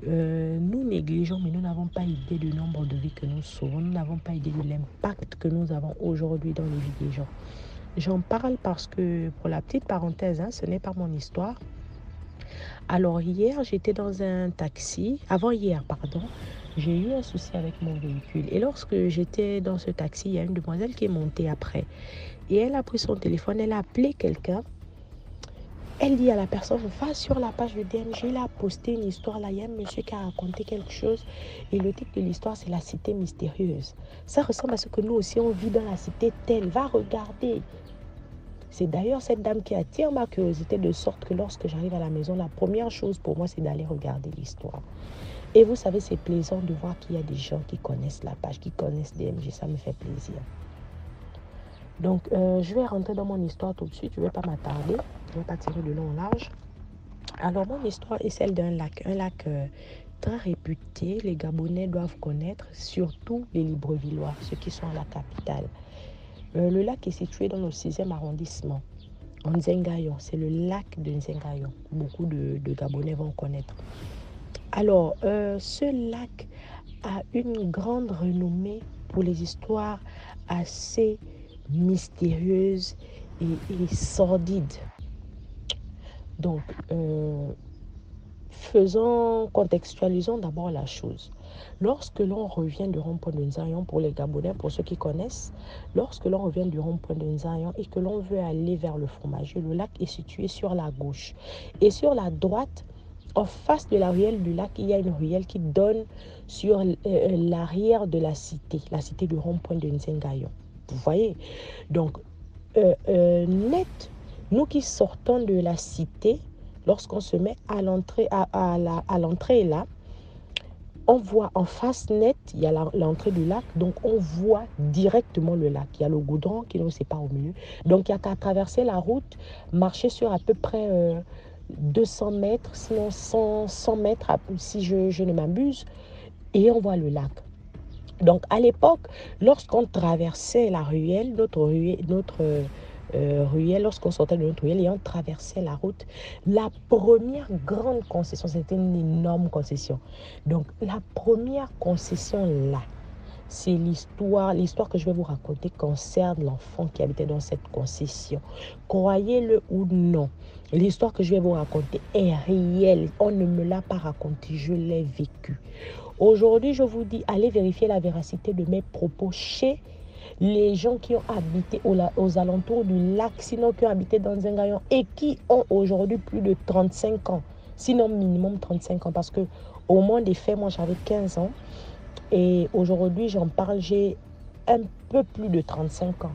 nous négligeons, mais nous n'avons pas idée du nombre de vies que nous sauvons. Nous n'avons pas idée de l'impact que nous avons aujourd'hui dans les vies des gens. J'en parle parce que, pour la petite parenthèse, ce n'est pas mon histoire. Alors hier, j'étais dans un taxi, avant-hier, pardon, j'ai eu un souci avec mon véhicule. Et lorsque j'étais dans ce taxi, il y a une demoiselle qui est montée après. Et elle a pris son téléphone, elle a appelé quelqu'un. Elle dit à la personne, va sur la page de DMG, il a posté une histoire là, il y a un monsieur qui a raconté quelque chose. Et le titre de l'histoire, c'est la cité mystérieuse. Ça ressemble à ce que nous aussi, on vit dans la cité telle. Va regarder. C'est d'ailleurs cette dame qui attire ma curiosité de sorte que lorsque j'arrive à la maison, la première chose pour moi, c'est d'aller regarder l'histoire. Et vous savez, c'est plaisant de voir qu'il y a des gens qui connaissent la page, qui connaissent DMG. Ça me fait plaisir. Donc, je vais rentrer dans mon histoire tout de suite. Je ne vais pas m'attarder. Je ne vais pas tirer de long en large. Alors, mon histoire est celle d'un lac. Un lac très réputé. Les Gabonais doivent connaître, surtout les Librevillois, ceux qui sont à la capitale. Le lac est situé dans le 6e arrondissement, en Nzengayon. C'est le lac de Nzengayon. Beaucoup de Gabonais vont connaître. Alors, ce lac a une grande renommée pour les histoires assez mystérieuses et sordides. Donc, contextualisons d'abord la chose. Lorsque l'on revient du rond-point de Nzayon, pour les Gabonais, pour ceux qui connaissent, lorsque l'on revient du rond-point de Nzayon et que l'on veut aller vers le fromager, le lac est situé sur la gauche. Et sur la droite, en face de la ruelle du lac, il y a une ruelle qui donne sur l'arrière de la cité du rond-point de Nzengayon. Vous voyez? Donc, net, nous qui sortons de la cité, lorsqu'on se met à l'entrée là, on voit en face net, il y a l'entrée du lac, donc on voit directement le lac. Il y a le goudron qui nous sépare au milieu. Donc il n'y a qu'à traverser la route, marcher sur à peu près 200 mètres, sinon 100 mètres, si je ne m'abuse, et on voit le lac. Donc à l'époque, lorsqu'on traversait la ruelle, lorsqu'on sortait de notre ruelle et on traversait la route, la première grande concession, c'était une énorme concession. Donc, la première concession là, c'est l'histoire que je vais vous raconter concerne l'enfant qui habitait dans cette concession. Croyez-le ou non, l'histoire que je vais vous raconter est réelle. On ne me l'a pas racontée, je l'ai vécue. Aujourd'hui, je vous dis, allez vérifier la véracité de mes propos chez les gens qui ont habité aux alentours du lac, sinon qui ont habité dans Zengayon et qui ont aujourd'hui plus de 35 ans, sinon minimum 35 ans, parce que au moment des faits, moi j'avais 15 ans et aujourd'hui j'en parle, j'ai un peu plus de 35 ans.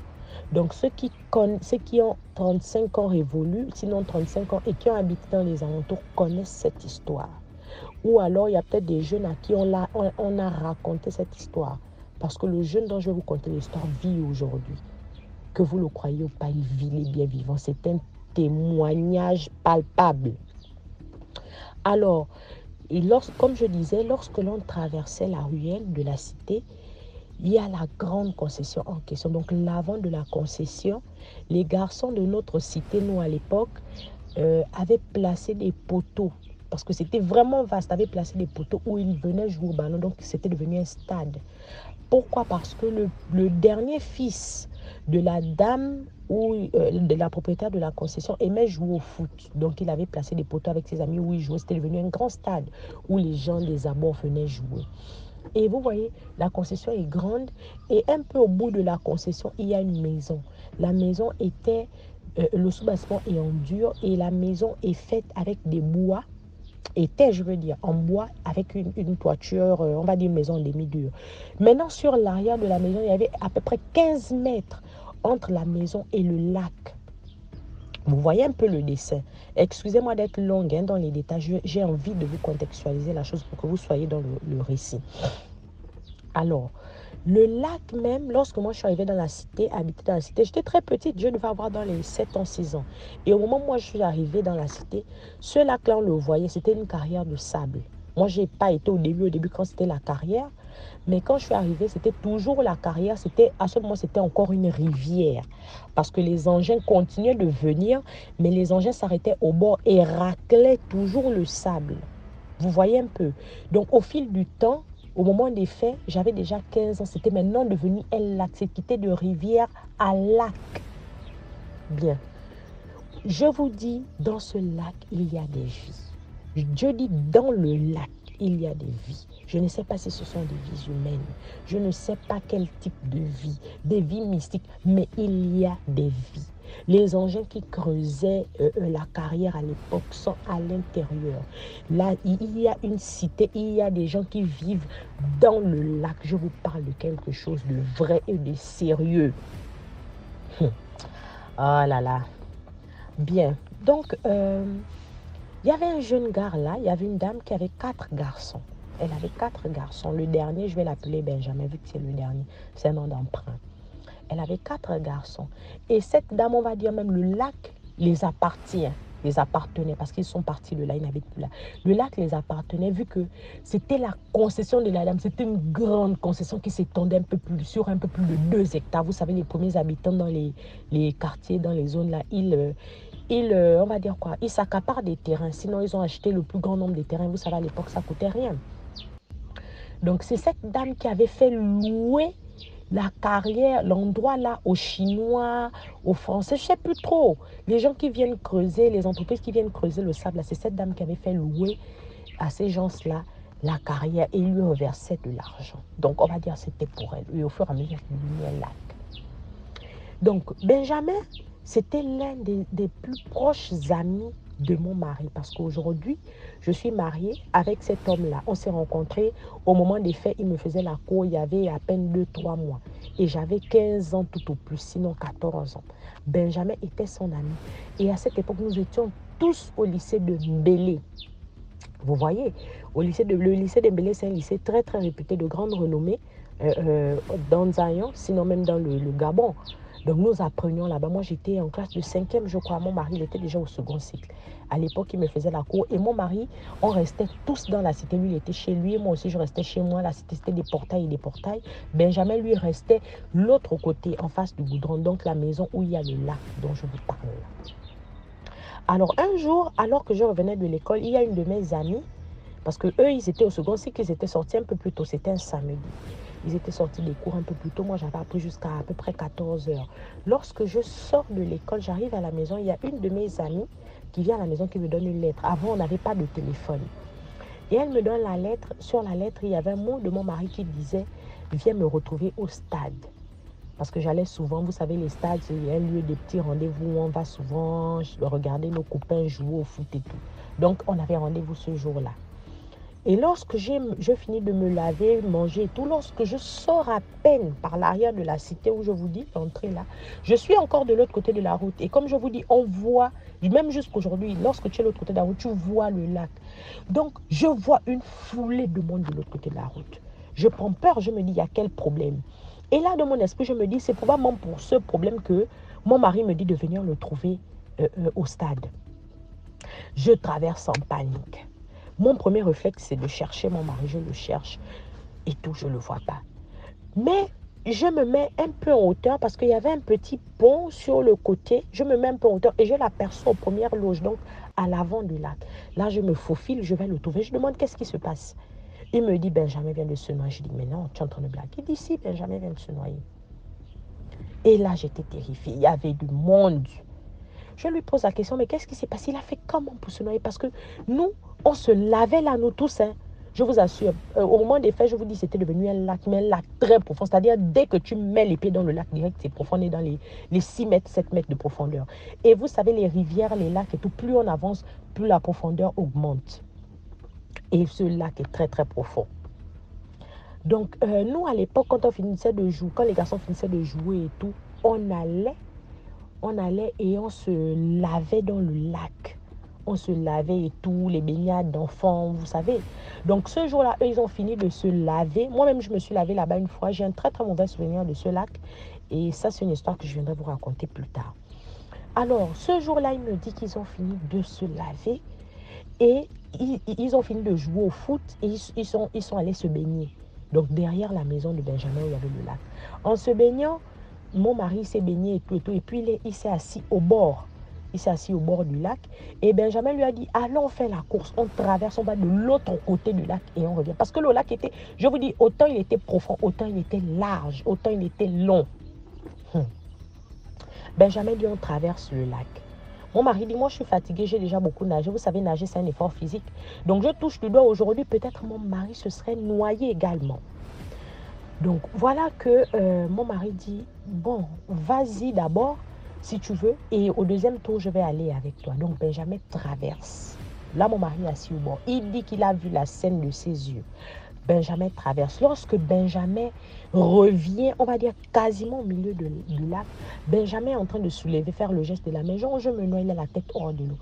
Donc ceux qui ont 35 ans révolus, sinon 35 ans et qui ont habité dans les alentours connaissent cette histoire. Ou alors il y a peut-être des jeunes à qui on a raconté cette histoire. Parce que le jeune dont je vais vous conter l'histoire vit aujourd'hui. Que vous le croyez ou pas, il vit, il est bien vivant. C'est un témoignage palpable. Alors, comme je disais, lorsque l'on traversait la ruelle de la cité, il y a la grande concession en question. Donc, l'avant de la concession, les garçons de notre cité, nous à l'époque, avaient placé des poteaux. Parce que c'était vraiment vaste, avaient placé des poteaux où ils venaient jouer au ballon. Donc, c'était devenu un stade. Pourquoi? Parce que le dernier fils de la dame ou de la propriétaire de la concession aimait jouer au foot. Donc, il avait placé des poteaux avec ses amis où il jouait. C'était devenu un grand stade où les gens des abords venaient jouer. Et vous voyez, la concession est grande et un peu au bout de la concession, il y a une maison. La maison était, le sous-bassement est en dur et la maison est faite avec des bois. Je veux dire, en bois avec une toiture, on va dire une maison en demi-dur. Maintenant, sur l'arrière de la maison, il y avait à peu près 15 mètres entre la maison et le lac. Vous voyez un peu le dessin. Excusez-moi d'être longue dans les détails. J'ai envie de vous contextualiser la chose pour que vous soyez dans le récit. Alors, le lac même, lorsque moi je suis arrivée dans la cité, habitée dans la cité, j'étais très petite, je devais avoir dans les 7 ans, 6 ans. Et au moment où moi je suis arrivée dans la cité, ce lac-là, on le voyait, c'était une carrière de sable. Moi, je n'ai pas été au début quand c'était la carrière, mais quand je suis arrivée, c'était toujours la carrière, à ce moment, c'était encore une rivière. Parce que les engins continuaient de venir, mais les engins s'arrêtaient au bord et raclaient toujours le sable. Vous voyez un peu. Donc, au fil du temps, au moment des faits, j'avais déjà 15 ans. C'était maintenant devenu un lac. C'est quitté de rivière à lac. Bien. Je vous dis, dans ce lac, il y a des vies. Je dis, dans le lac, il y a des vies. Je ne sais pas si ce sont des vies humaines. Je ne sais pas quel type de vie. Des vies mystiques. Mais il y a des vies. Les engins qui creusaient la carrière à l'époque sont à l'intérieur. Là, il y a une cité, il y a des gens qui vivent dans le lac. Je vous parle de quelque chose de vrai et de sérieux. Oh là là. Bien. Donc, il y avait un jeune gars là, il y avait une dame qui avait 4 garçons. Elle avait 4 garçons. Le dernier, je vais l'appeler Benjamin, vu que c'est le dernier. C'est un nom d'emprunt. Elle avait 4 garçons. Et cette dame, on va dire même le lac les appartenait parce qu'ils sont partis de là, ils n'habitent plus là. Le lac les appartenait vu que c'était la concession de la dame. C'était une grande concession qui s'étendait sur un peu plus de 2 hectares. Vous savez, les premiers habitants dans les quartiers, dans les zones là, on va dire quoi, ils s'accaparent des terrains. Sinon, ils ont acheté le plus grand nombre de terrains. Vous savez, à l'époque, ça coûtait rien. Donc, c'est cette dame qui avait fait louer la carrière, l'endroit là, aux Chinois, aux Français, je ne sais plus trop. Les gens qui viennent creuser, les entreprises qui viennent creuser le sable, c'est cette dame qui avait fait louer à ces gens-là la carrière et ils lui reversaient de l'argent. Donc, on va dire que c'était pour elle. Et au fur et à mesure, il lui met un lac. Donc, Benjamin, c'était l'un des plus proches amis de mon mari. Parce qu'aujourd'hui, je suis mariée avec cet homme-là. On s'est rencontrés au moment des faits. Il me faisait la cour. Il y avait à peine 2-3 mois. Et j'avais 15 ans tout au plus, sinon 14 ans. Benjamin était son ami. Et à cette époque, nous étions tous au lycée de Mbélé. Vous voyez, le lycée de Mbélé, c'est un lycée très, très réputé, de grande renommée dans Zayon, sinon même dans le Gabon. Donc, nous apprenions là-bas. Moi, j'étais en classe de 5e, je crois. Mon mari, il était déjà au 2e cycle. À l'époque, il me faisait la cour. Et mon mari, on restait tous dans la cité. Lui, il était chez lui. Moi aussi, je restais chez moi. La cité, c'était des portails et des portails. Benjamin, lui, restait l'autre côté, en face du goudron. Donc, la maison où il y a le lac dont je vous parle là. Alors, un jour, alors que je revenais de l'école, il y a une de mes amies, parce qu'eux, ils étaient au 2e cycle, ils étaient sortis un peu plus tôt. C'était un samedi. Ils étaient sortis des cours un peu plus tôt. Moi, j'avais appris jusqu'à à peu près 14 heures. Lorsque je sors de l'école, j'arrive à la maison. Il y a une de mes amies qui vient à la maison qui me donne une lettre. Avant, on n'avait pas de téléphone. Et elle me donne la lettre. Sur la lettre, il y avait un mot de mon mari qui disait « Viens me retrouver au stade ». Parce que j'allais souvent, vous savez, les stades, il y a un lieu de petits rendez-vous où on va souvent regarder nos copains jouer au foot et tout. Donc, on avait rendez-vous ce jour-là. Et lorsque je finis de me laver, manger et tout, lorsque je sors à peine par l'arrière de la cité où je vous dis, l'entrée là, je suis encore de l'autre côté de la route. Et comme je vous dis, on voit, même jusqu'aujourd'hui, lorsque tu es de l'autre côté de la route, tu vois le lac. Donc, je vois une foulée de monde de l'autre côté de la route. Je prends peur, je me dis, il y a quel problème? Et là, dans mon esprit, je me dis, c'est probablement pour ce problème que mon mari me dit de venir le trouver au stade. Je traverse en panique. Mon premier réflexe, c'est de chercher mon mari. Je le cherche et tout, je ne le vois pas. Mais je me mets un peu en hauteur parce qu'il y avait un petit pont sur le côté. Je me mets un peu en hauteur et je l'aperçois aux premières loges, donc à l'avant du lac. Là, je me faufile, je vais le trouver. Je demande qu'est-ce qui se passe. Il me dit, Benjamin vient de se noyer. Je dis, mais non, tu es en train de blaguer. Il dit, si, Benjamin vient de se noyer. Et là, j'étais terrifiée. Il y avait du monde. Je lui pose la question, mais qu'est-ce qui s'est passé? Il a fait comment pour se noyer? Parce que nous, on se lavait là, nous tous. Hein. Je vous assure, au moment des faits, je vous dis, c'était devenu un lac, mais un lac très profond. C'est-à-dire, dès que tu mets les pieds dans le lac direct, c'est profond, on est dans les 6 mètres, 7 mètres de profondeur. Et vous savez, les rivières, les lacs et tout, plus on avance, plus la profondeur augmente. Et ce lac est très, très profond. Donc, nous, à l'époque, quand on finissait de jouer, quand les garçons finissaient de jouer et tout, on allait et on se lavait dans le lac. On se lavait et tout, les baignades d'enfants, vous savez. Donc, ce jour-là, eux, ils ont fini de se laver. Moi-même, je me suis lavée là-bas une fois. J'ai un très, très mauvais souvenir de ce lac. Et ça, c'est une histoire que je viendrai vous raconter plus tard. Alors, ce jour-là, il me dit qu'ils ont fini de se laver. Et ils ont fini de jouer au foot. Et ils sont allés se baigner. Donc, derrière la maison de Benjamin, où il y avait le lac. En se baignant, mon mari s'est baigné et tout et tout. Et puis, il s'est assis au bord. Il s'est assis au bord du lac. Et Benjamin lui a dit, allons faire la course. On traverse, on va de l'autre côté du lac et on revient. Parce que le lac était, je vous dis, autant il était profond, autant il était large, autant il était long. Benjamin dit, on traverse le lac. Mon mari dit, moi je suis fatiguée, j'ai déjà beaucoup nagé. Vous savez, nager, c'est un effort physique. Donc, je touche du doigt aujourd'hui. Peut-être mon mari se serait noyé également. Donc, voilà que mon mari dit, bon, vas-y d'abord, si tu veux, et au deuxième tour, je vais aller avec toi. Donc, Benjamin traverse. Là, mon mari est assis au bord. Il dit qu'il a vu la scène de ses yeux. Benjamin traverse. Lorsque Benjamin revient, on va dire quasiment au milieu du lac, Benjamin est en train de soulever, faire le geste de la main. Genre, je me noie, il a la tête hors de l'eau.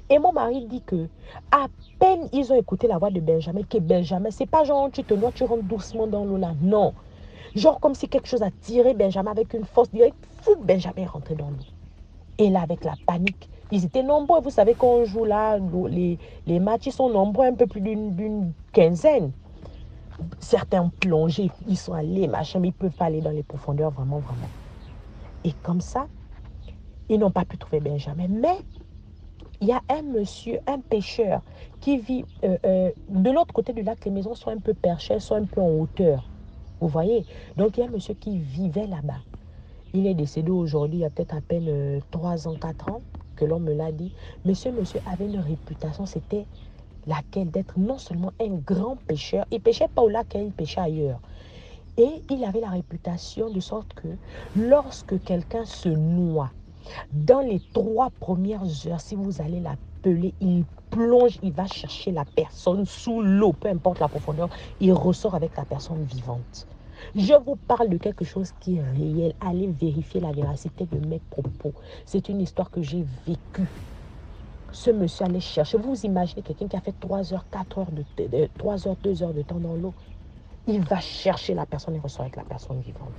Et mon mari dit que à peine ils ont écouté la voix de Benjamin, que Benjamin, c'est pas genre tu te noies, tu rentres doucement dans l'eau là. Non. Genre comme si quelque chose a tiré Benjamin avec une force directe. Fou, Benjamin est rentré dans l'eau. Et là, avec la panique, ils étaient nombreux. Vous savez, quand on joue là, les matchs, ils sont nombreux, un peu plus d'une quinzaine. Certains ont plongé, ils sont allés, machin, mais ils ne peuvent pas aller dans les profondeurs, vraiment, vraiment. Et comme ça, ils n'ont pas pu trouver Benjamin. Mais il y a un monsieur, un pêcheur, qui vit de l'autre côté du lac. Les maisons sont un peu perchées, sont un peu en hauteur. Vous voyez? Donc, il y a un monsieur qui vivait là-bas. Il est décédé aujourd'hui, il y a peut-être à peine 3 ans, 4 ans, que l'on me l'a dit. Monsieur avait une réputation, c'était laquelle d'être non seulement un grand pêcheur, il ne pêchait pas au lac, il pêchait ailleurs. Et il avait la réputation de sorte que lorsque quelqu'un se noie, dans les 3 premières heures, si vous allez l'appeler, il plonge, il va chercher la personne sous l'eau, peu importe la profondeur, il ressort avec la personne vivante. Je vous parle de quelque chose qui est réel. Allez vérifier la véracité de mes propos. C'est une histoire que j'ai vécue. Ce monsieur allait chercher. Vous imaginez quelqu'un qui a fait 3 heures, 4 heures, 3 heures, 2 heures de temps dans l'eau. Il va chercher la personne et ressort avec la personne vivante.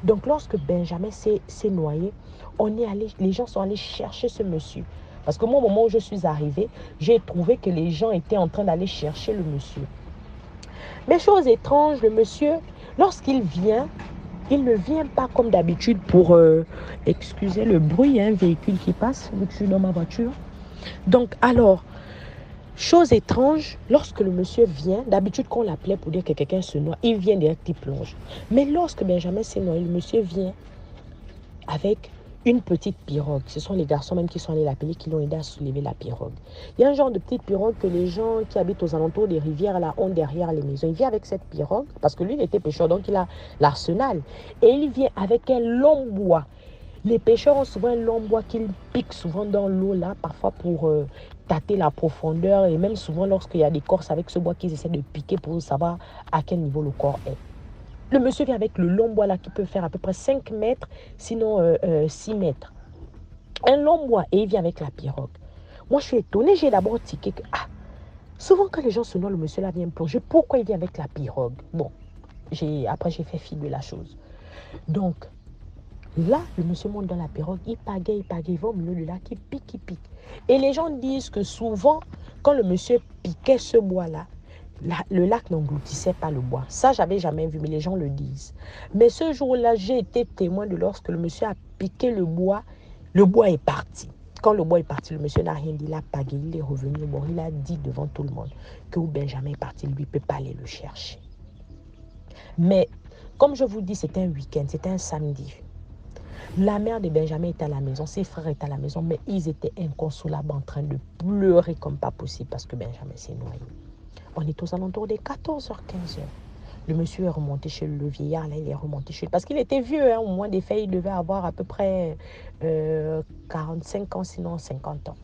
Donc, lorsque Benjamin s'est noyé, les gens sont allés chercher ce monsieur. Parce que moi, au moment où je suis arrivée, j'ai trouvé que les gens étaient en train d'aller chercher le monsieur. Mais chose étrange, le monsieur, lorsqu'il vient, il ne vient pas comme d'habitude pour excuser le bruit, il y a un véhicule qui passe, vu que je suis dans ma voiture. Donc, alors, chose étrange, lorsque le monsieur vient, d'habitude qu'on l'appelait pour dire que quelqu'un se noie, il vient direct, il plonge. Mais lorsque Benjamin s'est noyé, le monsieur vient avec une petite pirogue. Ce sont les garçons même qui sont allés l'appeler, qui l'ont aidé à soulever la pirogue. Il y a un genre de petite pirogue que les gens qui habitent aux alentours des rivières là ont derrière les maisons. Il vient avec cette pirogue, parce que lui, il était pêcheur, donc il a l'arsenal. Et il vient avec un long bois. Les pêcheurs ont souvent un long bois qu'ils piquent souvent dans l'eau là, parfois pour tâter la profondeur, et même souvent lorsqu'il y a des corses avec ce bois qu'ils essaient de piquer pour savoir à quel niveau le corps est. Le monsieur vient avec le long bois là qui peut faire à peu près 5 mètres, sinon 6 mètres. Un long bois, et il vient avec la pirogue. Moi, je suis étonnée, j'ai d'abord tiqué que, souvent quand les gens se noient, le monsieur là vient plonger. Pourquoi il vient avec la pirogue? Bon, après j'ai fait fi de la chose. Donc, là, le monsieur monte dans la pirogue, il pagaie, il va au milieu du lac, il pique. Et les gens disent que souvent, quand le monsieur piquait ce bois-là, le lac n'engloutissait pas le bois. Ça, j'avais jamais vu, mais les gens le disent. Mais ce jour-là, j'ai été témoin de lorsque le monsieur a piqué le bois est parti. Quand le bois est parti, le monsieur n'a rien dit, il a pagayé, il est revenu au bord. Il a dit devant tout le monde que où Benjamin est parti, lui, il ne peut pas aller le chercher. Mais, comme je vous dis, c'était un week-end, c'était un samedi. La mère de Benjamin était à la maison, ses frères étaient à la maison, mais ils étaient inconsolables en train de pleurer comme pas possible parce que Benjamin s'est noyé. On est aux alentours des 14h, 15h. Le monsieur est remonté chez le vieillard, là, il est remonté chez lui. Parce qu'il était vieux, au moins des faits, il devait avoir à peu près 45 ans, sinon 50 ans.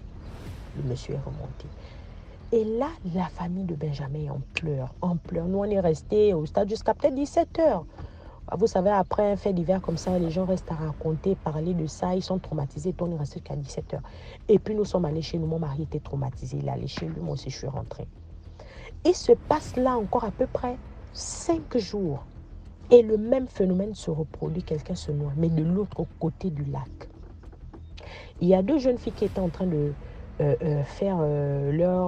Le monsieur est remonté. Et là, la famille de Benjamin est en pleurs. Nous, on est restés au stade jusqu'à peut-être 17h. Vous savez, après un fait divers comme ça, les gens restent à raconter, parler de ça. Ils sont traumatisés. On est resté jusqu'à 17h. Et puis, nous sommes allés chez nous. Mon mari était traumatisé. Il est allé chez lui. Moi aussi, je suis rentrée. Il se passe là encore à peu près 5 jours. Et le même phénomène se reproduit. Quelqu'un se noie, mais de l'autre côté du lac. Il y a 2 jeunes filles qui étaient en train de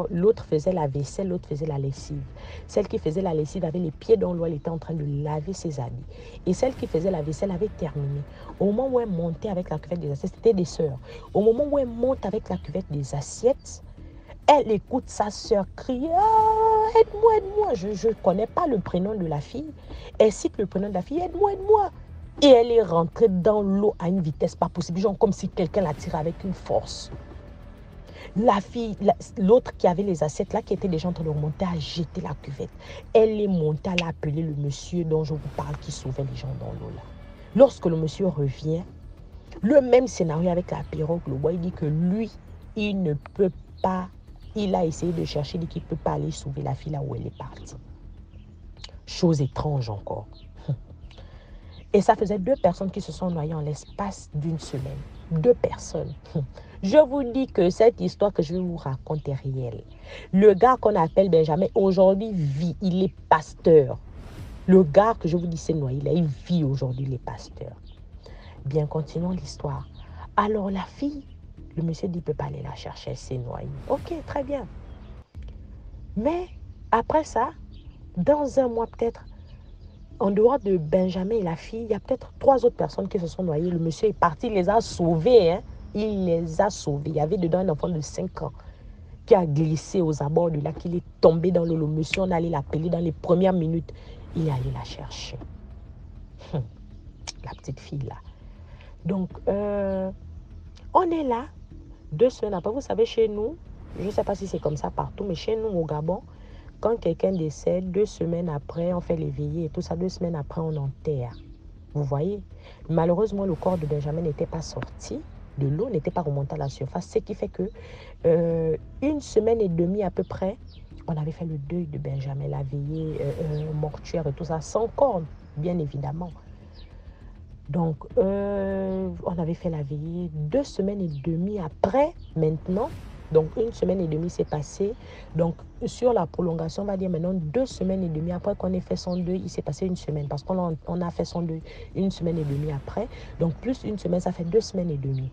l'autre faisait la vaisselle, l'autre faisait la lessive. Celle qui faisait la lessive avait les pieds dans l'eau, elle était en train de laver ses habits. Et celle qui faisait la vaisselle avait terminé. Au moment où elle montait avec la cuvette des assiettes, c'était des sœurs. Au moment où elle monte avec la cuvette des assiettes, elle écoute sa sœur crier « Aide-moi ». Je ne connais pas le prénom de la fille. Elle cite le prénom de la fille « Aide-moi ». Et elle est rentrée dans l'eau à une vitesse pas possible, genre comme si quelqu'un la tirait avec une force. La fille, l'autre qui avait les assiettes là, qui était déjà en train de remonter, a jeté la cuvette. Elle est montée, elle a appelé le monsieur dont je vous parle qui sauvait les gens dans l'eau là. Lorsque le monsieur revient, le même scénario avec la pirogue, le bois, il dit que lui, il ne peut pas, il a essayé de chercher, il dit qu'il ne peut pas aller sauver la fille là où elle est partie. Chose étrange encore. Et ça faisait 2 personnes qui se sont noyées en l'espace d'une semaine. 2 personnes. Je vous dis que cette histoire que je vais vous raconter est réelle. Le gars qu'on appelle Benjamin, aujourd'hui vit, il est pasteur. Le gars que je vous dis s'est noyé, là, il vit aujourd'hui, il est pasteur. Bien, continuons l'histoire. Alors la fille, le monsieur dit, il ne peut pas aller la chercher, elle s'est noyée. Ok, très bien. Mais après ça, dans un mois peut-être, en dehors de Benjamin et la fille, il y a peut-être 3 autres personnes qui se sont noyées. Le monsieur est parti, il les a sauvés. Il les a sauvés. Il y avait dedans un enfant de 5 ans qui a glissé aux abords du lac. Il est tombé dans l'eau. Le monsieur, on allait l'appeler dans les premières minutes. Il est allé la chercher. La petite fille là. Donc, on est là 2 semaines après. Vous savez, chez nous, je ne sais pas si c'est comme ça partout, mais chez nous au Gabon, quand quelqu'un décède, 2 semaines après, on fait les veillées et tout ça. 2 semaines après, on enterre. Vous voyez? Malheureusement, le corps de Benjamin n'était pas sorti de l'eau, n'était pas remonté à la surface. Ce qui fait que 1 semaine et demie à peu près, on avait fait le deuil de Benjamin, la veillée mortuaire et tout ça, sans corps, bien évidemment. Donc, on avait fait la veillée 2 semaines et demie après, maintenant. Donc, 1 semaine et demie s'est passée. Donc, sur la prolongation, on va dire maintenant 2 semaines et demie après qu'on ait fait son deuil, il s'est passé 1 semaine. Parce qu'on a fait son deuil 1 semaine et demie après. Donc, plus 1 semaine, ça fait 2 semaines et demie.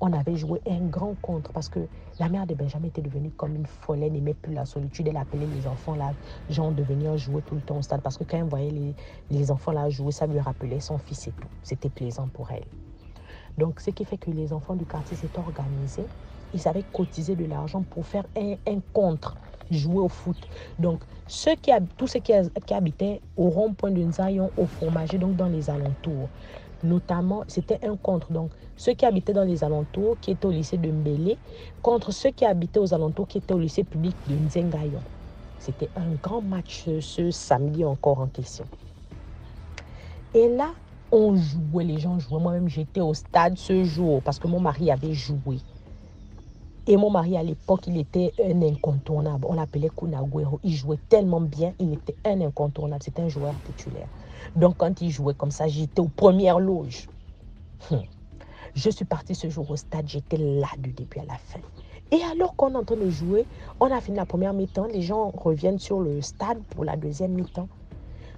On avait joué un grand contre parce que la mère de Benjamin était devenue comme une folle. Elle n'aimait plus la solitude. Elle appelait les enfants là, genre de venir jouer tout le temps au stade. Parce que quand elle voyait les enfants là jouer, ça lui rappelait son fils et tout. C'était plaisant pour elle. Donc, ce qui fait que les enfants du quartier s'étaient organisés. Ils avaient cotisé de l'argent pour faire un contre, jouer au foot. Donc, tous ceux qui habitaient au rond-point de Nzayon, au fromager, donc dans les alentours, notamment, c'était un contre. Donc, ceux qui habitaient dans les alentours, qui étaient au lycée de Mbélé, contre ceux qui habitaient aux alentours, qui étaient au lycée public de Nzengayon. C'était un grand match ce samedi encore en question. Et là, on jouait, les gens jouaient. Moi-même, j'étais au stade ce jour parce que mon mari avait joué. Et mon mari, à l'époque, il était un incontournable. On l'appelait Kunagüero. Il jouait tellement bien, il était un incontournable. C'était un joueur titulaire. Donc, quand il jouait comme ça, j'étais aux premières loges. Je suis partie ce jour au stade, j'étais là du début à la fin. Et alors qu'on est en train de jouer, on a fini la première mi-temps, les gens reviennent sur le stade pour la deuxième mi-temps.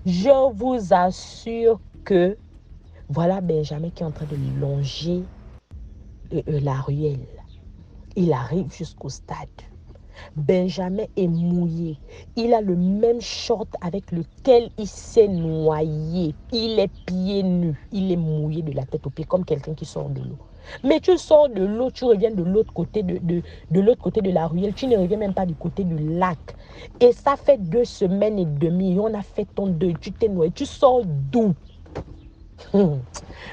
Je vous assure que voilà Benjamin qui est en train de longer la ruelle. Il arrive jusqu'au stade. Benjamin est mouillé. Il a le même short avec lequel il s'est noyé. Il est pieds nus. Il est mouillé de la tête aux pieds comme quelqu'un qui sort de l'eau. Mais tu sors de l'eau, tu reviens de l'autre côté de l'autre côté de la ruelle. Tu ne reviens même pas du côté du lac. Et ça fait 2 semaines et demie. On a fait ton deuil. Tu t'es noyé. Tu sors d'où?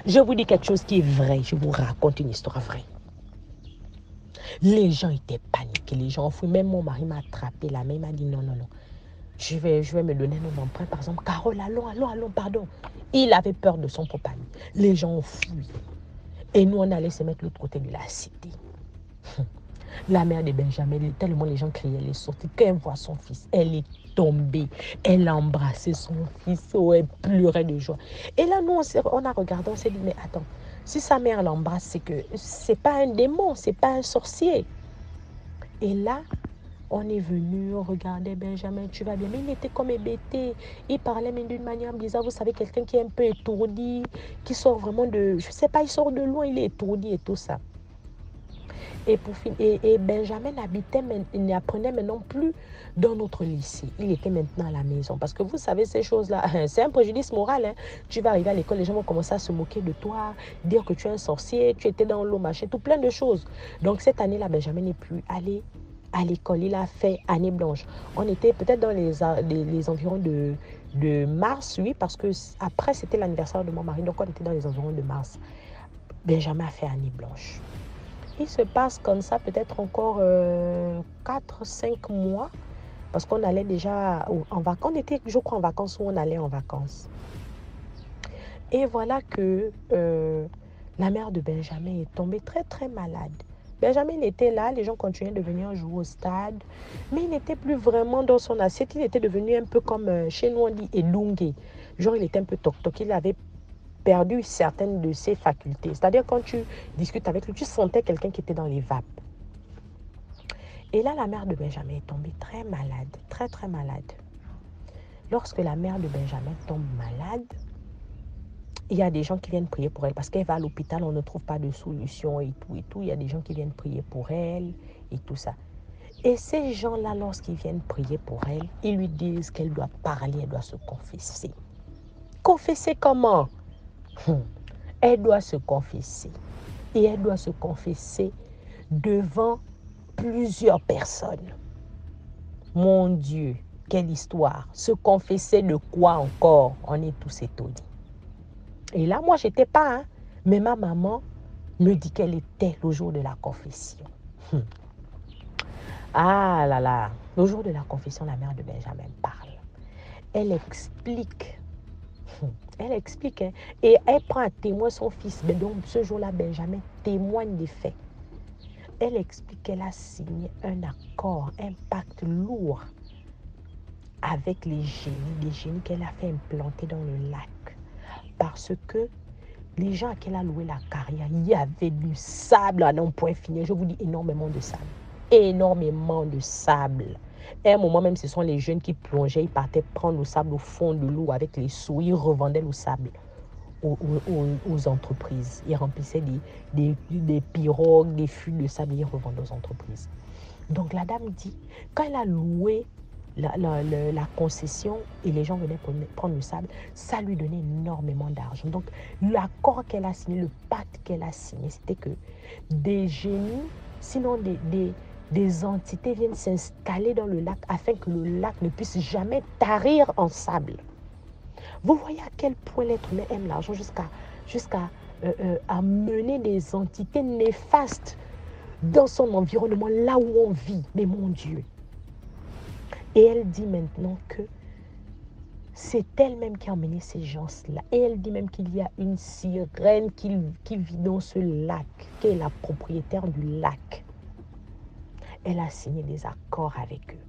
Je vous dis quelque chose qui est vrai. Je vous raconte une histoire vraie. Les gens étaient paniqués, les gens ont fui. Même mon mari m'a attrapé la main, il m'a dit non. Je vais me donner un emprunt, par exemple. Carole, allons, pardon. Il avait peur de son propre ami. Les gens ont fui. Et nous, on allait se mettre de l'autre côté de la cité. La mère de Benjamin, tellement les gens criaient, elle est sortie. Quand elle voit son fils, elle est tombée. Elle a embrassé son fils. Oh, elle pleurait de joie. Et là, nous, on a regardé, on s'est dit, mais attends. Si sa mère l'embrasse, c'est que c'est pas un démon, c'est pas un sorcier. Et là, on est venu, on regardait Benjamin, tu vas bien. Mais il était comme hébété. Il parlait même d'une manière bizarre. Vous savez, quelqu'un qui est un peu étourdi, qui sort vraiment de... Je sais pas, il sort de loin, il est étourdi et tout ça. Et Benjamin n'apprenait maintenant plus dans notre lycée. Il était maintenant à la maison. Parce que vous savez, ces choses-là, c'est un préjudice moral. Hein. Tu vas arriver à l'école, les gens vont commencer à se moquer de toi, dire que tu es un sorcier, tu étais dans l'eau, machin, tout plein de choses. Donc cette année-là, Benjamin n'est plus allé à l'école. Il a fait année blanche. On était peut-être dans les environs de mars, oui, parce que après, c'était l'anniversaire de mon mari. Donc on était dans les environs de mars. Benjamin a fait année blanche. Il se passe comme ça peut-être encore 4-5 mois parce qu'on allait déjà en vacances. On était, je crois, en vacances ou on allait en vacances. Et voilà que la mère de Benjamin est tombée très, très malade. Benjamin était là, les gens continuaient de venir jouer au stade, mais il n'était plus vraiment dans son assiette. Il était devenu un peu comme, chez nous on dit, elungué. Genre, il était un peu toc-toc. Il avait perdu certaines de ses facultés. C'est-à-dire quand tu discutes avec lui, tu sentais quelqu'un qui était dans les vapes. Et là, la mère de Benjamin est tombée très malade, très très malade. Lorsque la mère de Benjamin tombe malade, il y a des gens qui viennent prier pour elle parce qu'elle va à l'hôpital, on ne trouve pas de solution et tout. Il y a des gens qui viennent prier pour elle et tout ça. Et ces gens-là, lorsqu'ils viennent prier pour elle, ils lui disent qu'elle doit parler, elle doit se confesser. Confesser comment? Elle doit se confesser. Et elle doit se confesser devant plusieurs personnes. Mon Dieu, quelle histoire. Se confesser de quoi encore? On est tous étonnés. Et là, moi, je n'étais pas, hein, mais ma maman me dit qu'elle était le jour de la confession. Ah là là, le jour de la confession, la mère de Benjamin parle. Elle explique. Hein, et elle prend à témoin son fils. Mais donc, ce jour-là, Benjamin témoigne des faits. Elle explique qu'elle a signé un accord, un pacte lourd avec les génies qu'elle a fait implanter dans le lac. Parce que les gens à qui elle a loué la carrière, il y avait du sable à non point fini. Je vous dis énormément de sable. Énormément de sable. À un moment même, ce sont les jeunes qui plongeaient, ils partaient prendre le sable au fond de l'eau avec les seaux. Ils revendaient le sable aux entreprises. Ils remplissaient des pirogues, des fûts de sable, ils revendaient aux entreprises. Donc la dame dit, quand elle a loué la concession et les gens venaient prendre le sable, ça lui donnait énormément d'argent. Donc l'accord qu'elle a signé, le pacte qu'elle a signé, c'était que des génies, sinon des entités viennent s'installer dans le lac afin que le lac ne puisse jamais tarir en sable. Vous voyez à quel point l'être humain aime l'argent jusqu'à jusqu'à mener des entités néfastes dans son environnement, là où on vit. Mais mon Dieu. Et elle dit maintenant que c'est elle-même qui a emmené ces gens-là. Et elle dit même qu'il y a une sirène qui vit dans ce lac, qui est la propriétaire du lac. Elle a signé des accords avec eux.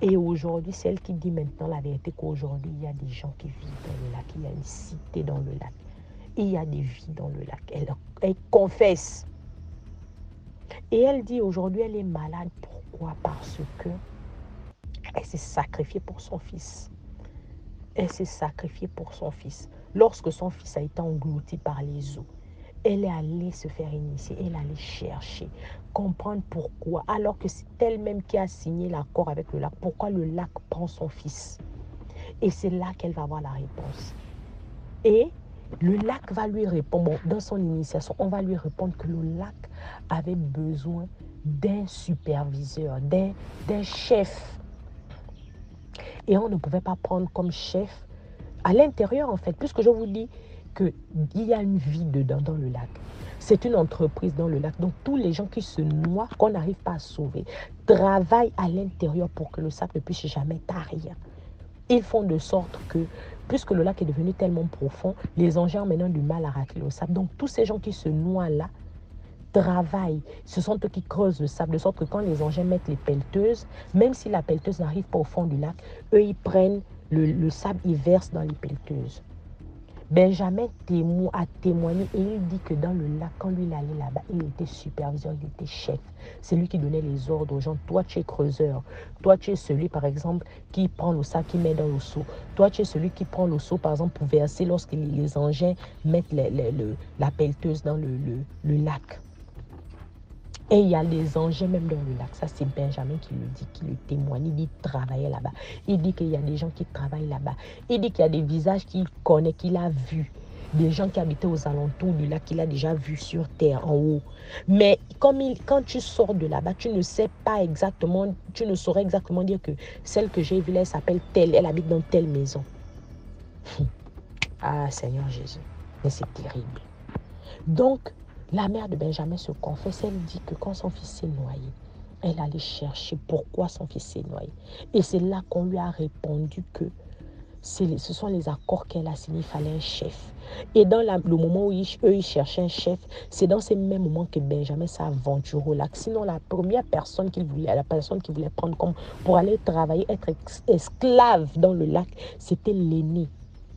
Et aujourd'hui, c'est elle qui dit maintenant la vérité qu'aujourd'hui, il y a des gens qui vivent dans le lac. Il y a une cité dans le lac. Et il y a des vies dans le lac. Elle confesse. Et elle dit aujourd'hui, elle est malade. Pourquoi? Parce que elle s'est sacrifiée pour son fils. Elle s'est sacrifiée pour son fils. Lorsque son fils a été englouti par les eaux, elle est allée se faire initier, elle est allée chercher, comprendre pourquoi, alors que c'est elle-même qui a signé l'accord avec le lac. Pourquoi le lac prend son fils? Et c'est là qu'elle va avoir la réponse. Et le lac va lui répondre, dans son initiation, on va lui répondre que le lac avait besoin d'un superviseur, d'un chef. Et on ne pouvait pas prendre comme chef à l'intérieur, en fait, puisque je vous dis qu'il y a une vie dedans, dans le lac. C'est une entreprise dans le lac. Donc, tous les gens qui se noient, qu'on n'arrive pas à sauver, travaillent à l'intérieur pour que le sable ne puisse jamais tarir. Ils font de sorte que, puisque le lac est devenu tellement profond, les engins ont maintenant du mal à racler le sable. Donc, tous ces gens qui se noient là, travaillent. Ce sont eux qui creusent le sable, de sorte que quand les engins mettent les pelleteuses, même si la pelleteuse n'arrive pas au fond du lac, eux, ils prennent le sable, ils versent dans les pelleteuses. Benjamin a témoigné et il dit que dans le lac, quand lui il allait là-bas, il était superviseur, il était chef. C'est lui qui donnait les ordres aux gens. Toi, tu es creuseur. Toi, tu es celui, par exemple, qui prend le sac, qui met dans le seau. Toi, tu es celui qui prend le seau, par exemple, pour verser lorsque les engins mettent la pelleteuse dans le lac. Et il y a des engins même dans le lac. Ça, c'est Benjamin qui le dit, qui le témoigne. Il dit qu'il travaillait là-bas. Il dit qu'il y a des gens qui travaillent là-bas. Il dit qu'il y a des visages qu'il connaît, qu'il a vus. Des gens qui habitaient aux alentours du lac, qu'il a déjà vus sur terre, en haut. Mais quand tu sors de là-bas, tu ne sais pas exactement, tu ne saurais exactement dire que celle que j'ai vue là, elle s'appelle telle, elle habite dans telle maison. Ah, Seigneur Jésus. Mais c'est terrible. Donc, la mère de Benjamin se confesse, elle dit que quand son fils s'est noyé, elle allait chercher pourquoi son fils s'est noyé. Et c'est là qu'on lui a répondu que ce sont les accords qu'elle a signés, il fallait un chef. Et dans le moment où eux ils cherchaient un chef, c'est dans ces mêmes moments que Benjamin s'est aventuré au lac. Sinon, la première personne qu'il voulait, la personne qu'il voulait prendre comme pour aller travailler, être esclave dans le lac, c'était l'aîné,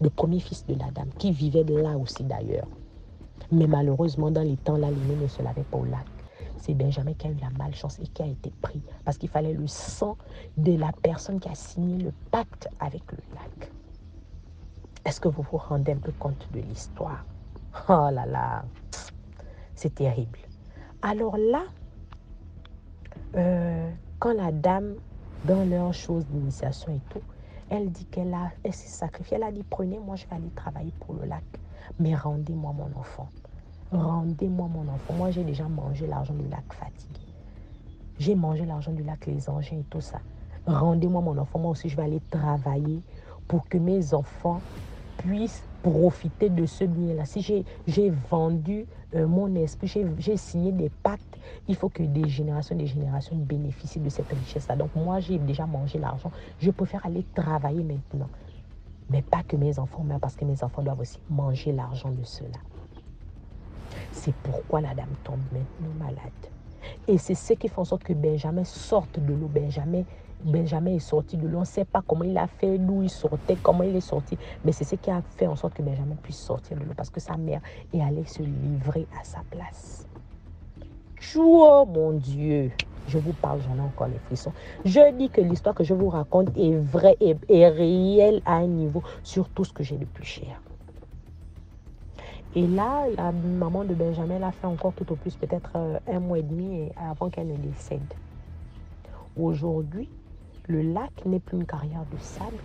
le premier fils de la dame, qui vivait là aussi d'ailleurs. Mais malheureusement, dans les temps là, l'aîné ne se lavait pas au lac. C'est Benjamin qui a eu la malchance et qui a été pris. Parce qu'il fallait le sang de la personne qui a signé le pacte avec le lac. Est-ce que vous vous rendez un peu compte de l'histoire? Oh là là, c'est terrible. Alors là, quand la dame, dans leurs choses d'initiation et tout, elle dit qu'elle s'est sacrifiée. Elle a dit, prenez, moi je vais aller travailler pour le lac. Mais rendez-moi mon enfant. Rendez-moi mon enfant. Moi, j'ai déjà mangé l'argent du lac fatigué. J'ai mangé l'argent du lac, les engins et tout ça. Rendez-moi mon enfant. Moi aussi, je vais aller travailler pour que mes enfants puissent profiter de ce bien-là. Si j'ai vendu mon esprit, j'ai signé des pactes, il faut que des générations bénéficient de cette richesse-là. Donc, moi, j'ai déjà mangé l'argent. Je préfère aller travailler maintenant. Mais pas que mes enfants meurent, parce que mes enfants doivent aussi manger l'argent de cela. C'est pourquoi la dame tombe maintenant malade. Et c'est ce qui fait en sorte que Benjamin sorte de l'eau. Benjamin est sorti de l'eau. On ne sait pas comment il a fait, d'où il sortait, comment il est sorti. Mais c'est ce qui a fait en sorte que Benjamin puisse sortir de l'eau. Parce que sa mère est allée se livrer à sa place. Oh mon Dieu! Je vous parle, j'en ai encore les frissons. Je dis que l'histoire que je vous raconte est vraie et réelle à un niveau sur tout ce que j'ai de plus cher. Et là, la maman de Benjamin l'a fait encore tout au plus, peut-être 1 mois et demi avant qu'elle ne décède. Aujourd'hui, le lac n'est plus une carrière de sable.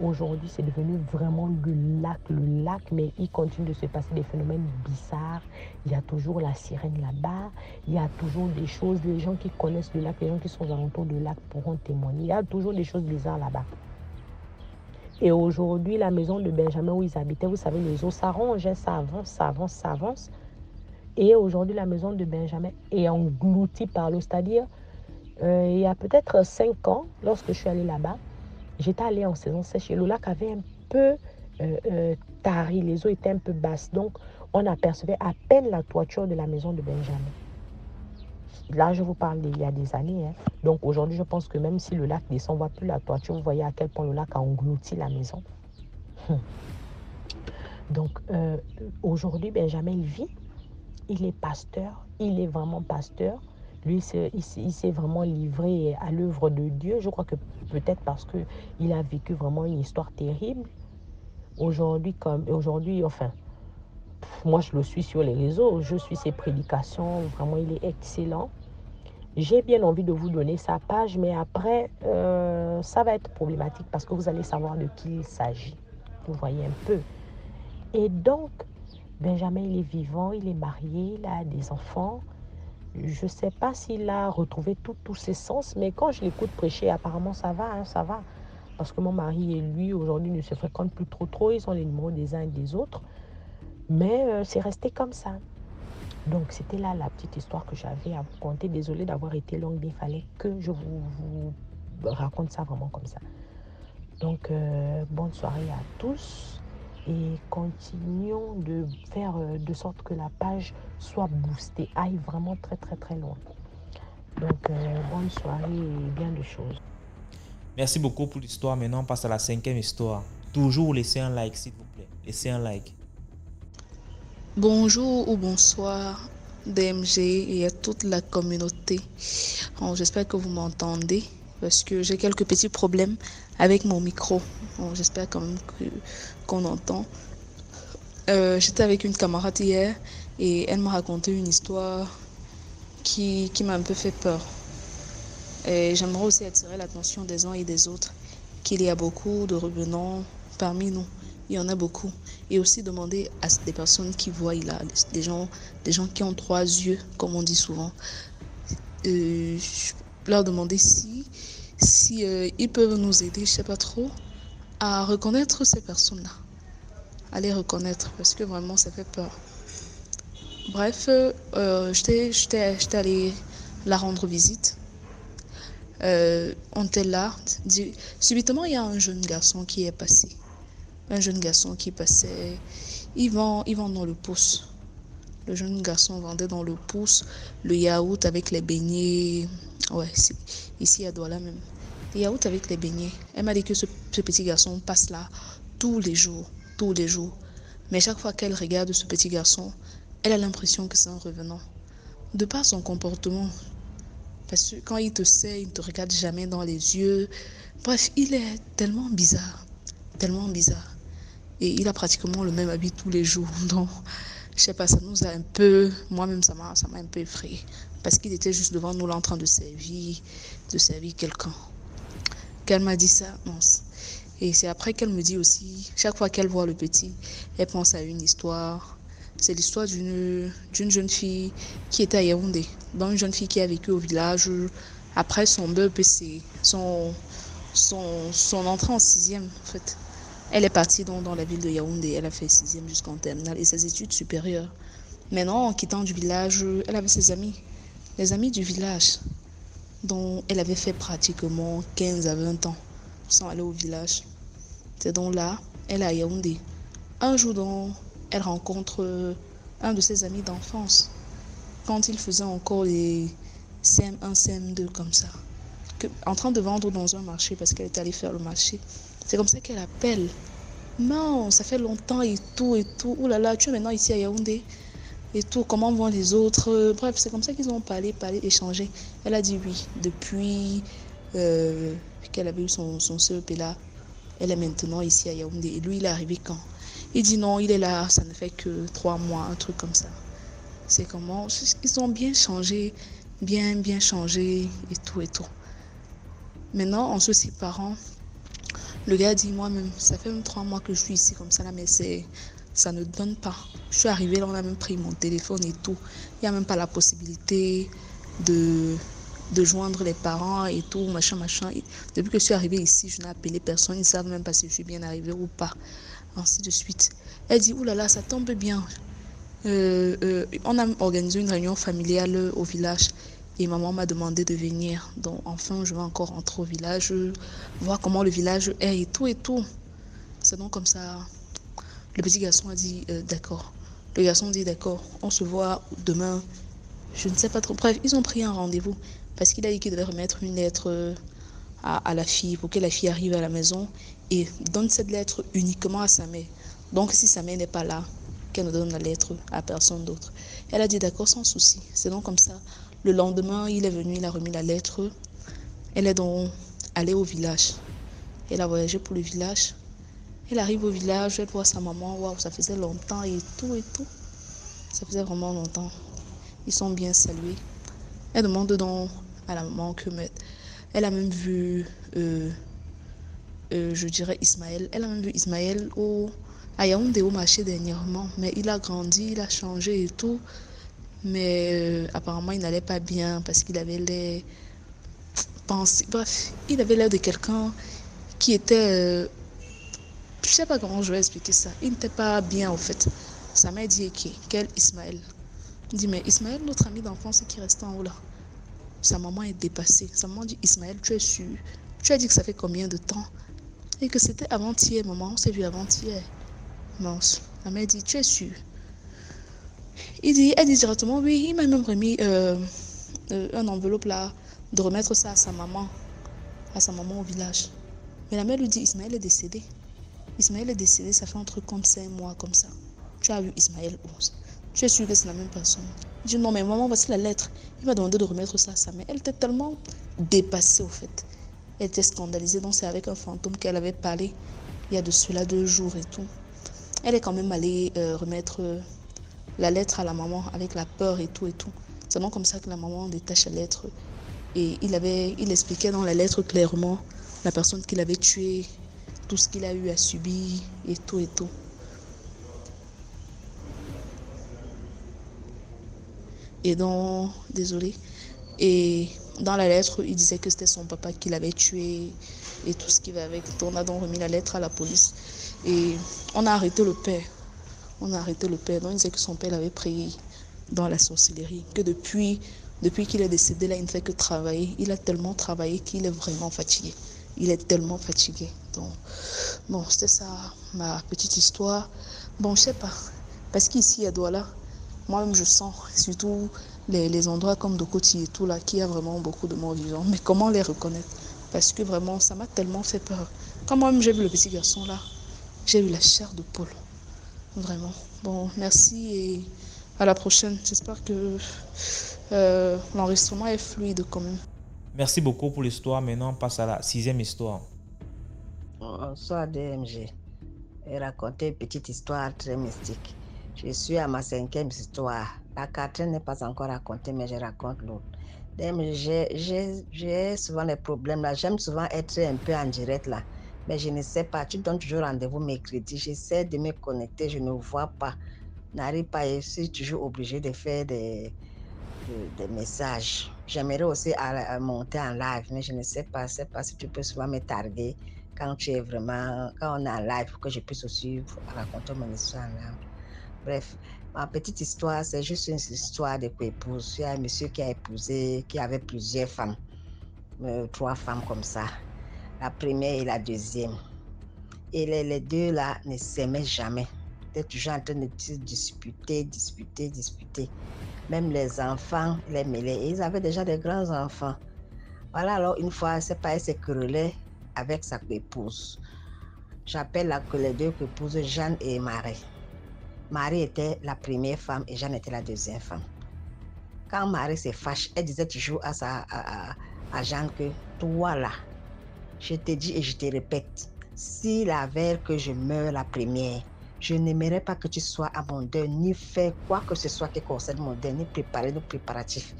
Aujourd'hui, c'est devenu vraiment le lac, mais il continue de se passer des phénomènes bizarres. Il y a toujours la sirène là-bas, il y a toujours des choses, les gens qui connaissent le lac, les gens qui sont alentours du lac pourront témoigner. Il y a toujours des choses bizarres là-bas. Et aujourd'hui, la maison de Benjamin où ils habitaient, vous savez, les eaux s'arrangent, ça avance, ça avance, ça avance. Et aujourd'hui, la maison de Benjamin est engloutie par l'eau. C'est-à-dire, il y a peut-être 5 ans, lorsque je suis allée là-bas, j'étais allée en saison sèche et le lac avait un peu tari, les eaux étaient un peu basses. Donc, on apercevait à peine la toiture de la maison de Benjamin. Là, je vous parle d'il y a des années. Donc, aujourd'hui, je pense que même si le lac descend, on ne voit plus la toiture. Vous voyez à quel point le lac a englouti la maison. Donc, aujourd'hui, Benjamin, il vit. Il est pasteur. Il est vraiment pasteur. Lui, il s'est vraiment livré à l'œuvre de Dieu. Je crois que peut-être parce qu'il a vécu vraiment une histoire terrible. Aujourd'hui, enfin, moi, je le suis sur les réseaux. Je suis ses prédications. Vraiment, il est excellent. J'ai bien envie de vous donner sa page, mais après, ça va être problématique parce que vous allez savoir de qui il s'agit. Vous voyez un peu. Et donc, Benjamin, il est vivant, il est marié, il a des enfants. Je ne sais pas s'il a retrouvé tous ses sens, mais quand je l'écoute prêcher, apparemment, ça va, ça va. Parce que mon mari et lui, aujourd'hui, ne se fréquentent plus trop. Ils ont les numéros des uns et des autres. Mais c'est resté comme ça. Donc, c'était là la petite histoire que j'avais à vous conter. Désolée d'avoir été longue, mais il fallait que je vous raconte ça vraiment comme ça. Donc, bonne soirée à tous. Et continuons de faire de sorte que la page soit boostée, aille vraiment très, très, très loin. Donc, bonne soirée et bien de choses. Merci beaucoup pour l'histoire. Maintenant, on passe à la 5e histoire. Toujours laissez un like, s'il vous plaît. Laissez un like. Bonjour ou bonsoir DMG et à toute la communauté. J'espère que vous m'entendez parce que j'ai quelques petits problèmes avec mon micro. J'espère quand même qu'on entend. J'étais avec une camarade hier et elle m'a raconté une histoire qui m'a un peu fait peur. Et j'aimerais aussi attirer l'attention des uns et des autres qu'il y a beaucoup de revenants parmi nous. Il y en a beaucoup. Et aussi demander à des personnes qui voient là, des gens qui ont 3 yeux, comme on dit souvent, leur demander si ils peuvent nous aider, je ne sais pas trop, à reconnaître ces personnes-là. À les reconnaître, parce que vraiment, ça fait peur. Bref, j'étais allée la rendre visite. On était là. Subitement, il y a un jeune garçon qui est passé. Un jeune garçon qui passait, il vend dans le pouce. Le jeune garçon vendait dans le pouce le yaourt avec les beignets. Ouais, ici à Douala même. Le yaourt avec les beignets. Elle m'a dit que ce petit garçon passe là tous les jours. Mais chaque fois qu'elle regarde ce petit garçon, elle a l'impression que c'est un revenant. De par son comportement. Parce que quand il te sait, il ne te regarde jamais dans les yeux. Bref, il est tellement bizarre. Et il a pratiquement le même habit tous les jours. Donc, je sais pas, ça nous a un peu... Moi-même, ça m'a un peu effrayé. Parce qu'il était juste devant nous là en train de servir quelqu'un. Qu'elle m'a dit ça, non. Et c'est après qu'elle me dit aussi, chaque fois qu'elle voit le petit, elle pense à une histoire. C'est l'histoire d'une jeune fille qui était à Yaoundé. Donc, une jeune fille qui a vécu au village après son BEPC, son entrée en 6e, en fait. Elle est partie dans la ville de Yaoundé. Elle a fait 6e jusqu'en terminale et ses études supérieures. Maintenant, en quittant du village, elle avait ses amis. Les amis du village, dont elle avait fait pratiquement 15 à 20 ans sans aller au village. C'est donc là, elle est à Yaoundé. Un jour, elle rencontre un de ses amis d'enfance. Quand il faisait encore les CM1, CM2 comme ça. En train de vendre dans un marché parce qu'elle était allée faire le marché. C'est comme ça qu'elle appelle. Non, ça fait longtemps et tout. Ouh là là, tu es maintenant ici à Yaoundé et tout. Comment vont les autres? Bref, c'est comme ça qu'ils ont parlé, échangé. Elle a dit oui. Depuis qu'elle avait eu son CEP là, elle est maintenant ici à Yaoundé. Et lui, il est arrivé quand? Il dit non, il est là, ça ne fait que 3 mois, un truc comme ça. C'est comment? Ils ont bien changé, bien changé et tout. Maintenant, en se séparant, le gars dit moi-même, ça fait même 3 mois que je suis ici comme ça là, mais ça ne donne pas. Je suis arrivée là, on a même pris mon téléphone et tout. Il n'y a même pas la possibilité de de joindre les parents et tout, machin. Depuis que je suis arrivée ici, je n'ai appelé personne. Ils ne savent même pas si je suis bien arrivée ou pas. Ainsi de suite. Elle dit, oulala, ça tombe bien. On a organisé une réunion familiale au village et maman m'a demandé de venir. Donc enfin, je vais encore rentrer au village, voir comment le village est et tout et tout. C'est donc comme ça. Le petit garçon a dit d'accord. Le garçon dit d'accord, on se voit demain. Je ne sais pas trop. Bref, ils ont pris un rendez-vous parce qu'il a dit qu'il devait remettre une lettre à la fille pour que la fille arrive à la maison et donne cette lettre uniquement à sa mère. Donc si sa mère n'est pas là, qu'elle ne donne la lettre à personne d'autre. Elle a dit d'accord, sans souci. C'est donc comme ça. Le lendemain, il est venu, il a remis la lettre. Elle est donc allée au village. Elle a voyagé pour le village. Elle arrive au village, elle voit sa maman. Waouh, ça faisait longtemps et tout et tout. Ça faisait vraiment longtemps. Ils sont bien salués. Elle demande donc à la maman que mettre. Elle a même vu, je dirais Ismaël. Elle a même vu Ismaël à Yaoundé au marché dernièrement. Mais il a grandi, il a changé et tout. Mais apparemment, il n'allait pas bien parce qu'il avait l'air pensé. Bref, il avait l'air de quelqu'un qui était. Je ne sais pas comment je vais expliquer ça. Il n'était pas bien en fait. Sa mère dit quel Ismaël. Il dit mais Ismaël, notre ami d'enfance qui reste en haut là. Sa maman est dépassée. Sa maman dit Ismaël, tu es sûr? Tu as dit que ça fait combien de temps? Et que c'était avant-hier, maman. On s'est vu avant-hier. Non, la mère dit tu es sûr? Elle dit directement oui. Il m'a même remis un enveloppe là de remettre ça à sa maman au village. Mais la mère lui dit Ismaël est décédé. Ismaël est décédé, ça fait un truc comme 5 mois comme ça. Tu as vu Ismaël où? Tu es sûr que c'est la même personne? Il dit non mais maman, voici la lettre. Il m'a demandé de remettre ça à sa mère. Elle était tellement dépassée au fait. Elle était scandalisée, donc c'est avec un fantôme qu'elle avait parlé il y a de cela 2 jours et tout. Elle est quand même allée remettre la lettre à la maman avec la peur et tout et tout. C'est donc comme ça que la maman détache la lettre. Et il expliquait dans la lettre clairement la personne qu'il avait tuée, tout ce qu'il a eu à subir et tout et tout. Et donc, désolé. Et dans la lettre, il disait que c'était son papa qui l'avait tué et tout ce qui va avec. On a donc remis la lettre à la police. Et on a arrêté le père. Donc, il disait que son père l'avait pris dans la sorcellerie. Que depuis qu'il est décédé, là, il ne fait que travailler. Il a tellement travaillé qu'il est vraiment fatigué. Il est tellement fatigué. Donc, bon, c'était ça, ma petite histoire. Bon, je sais pas. Parce qu'ici, à Douala, moi-même, je sens, surtout les endroits comme Dokoti et tout là, qu'il y a vraiment beaucoup de morts vivants. Mais comment les reconnaître? Parce que vraiment, ça m'a tellement fait peur. Quand moi-même, j'ai vu le petit garçon là, j'ai eu la chair de poule. Vraiment. Bon, merci et à la prochaine. J'espère que l'enregistrement est fluide quand même. Merci beaucoup pour l'histoire. Maintenant, on passe à la 6e histoire. Bonsoir DMG. Et raconter une petite histoire très mystique. Je suis à ma 5e histoire. La 4e n'est pas encore racontée, mais je raconte l'autre. J'ai souvent des problèmes là. J'aime souvent être un peu en direct là. Mais je ne sais pas. Tu donnes toujours rendez-vous mercredi. J'essaie de me connecter. Je ne vois pas. N'arrive pas. Je suis toujours obligée de faire des messages. J'aimerais aussi à monter en live, mais je ne sais pas si tu peux souvent me targuer quand on est en live pour que je puisse aussi raconter mon histoire en live. Bref, ma petite histoire, c'est juste une histoire de co-épouse. Il y a un monsieur qui a épousé, qui avait plusieurs femmes, 3 femmes comme ça, la première et la deuxième. Et les 2 là ne s'aimaient jamais. Ils étaient toujours en train de se disputer. Même les enfants les mêlaient. Et ils avaient déjà des grands enfants. Voilà, alors une fois, c'est pas, elle s'est querellée avec sa épouse. J'appelle les 2 épouses Jeanne et Marie. Marie était la première femme et Jeanne était la deuxième femme. Quand Marie se fâche, elle disait toujours à Jeanne que toi là, je te dis et je te répète, si la veille que je meurs la première, je n'aimerais pas que tu sois à mon deuil, ni faire quoi que ce soit qui concerne mon deuil, ni préparer nos préparatifs.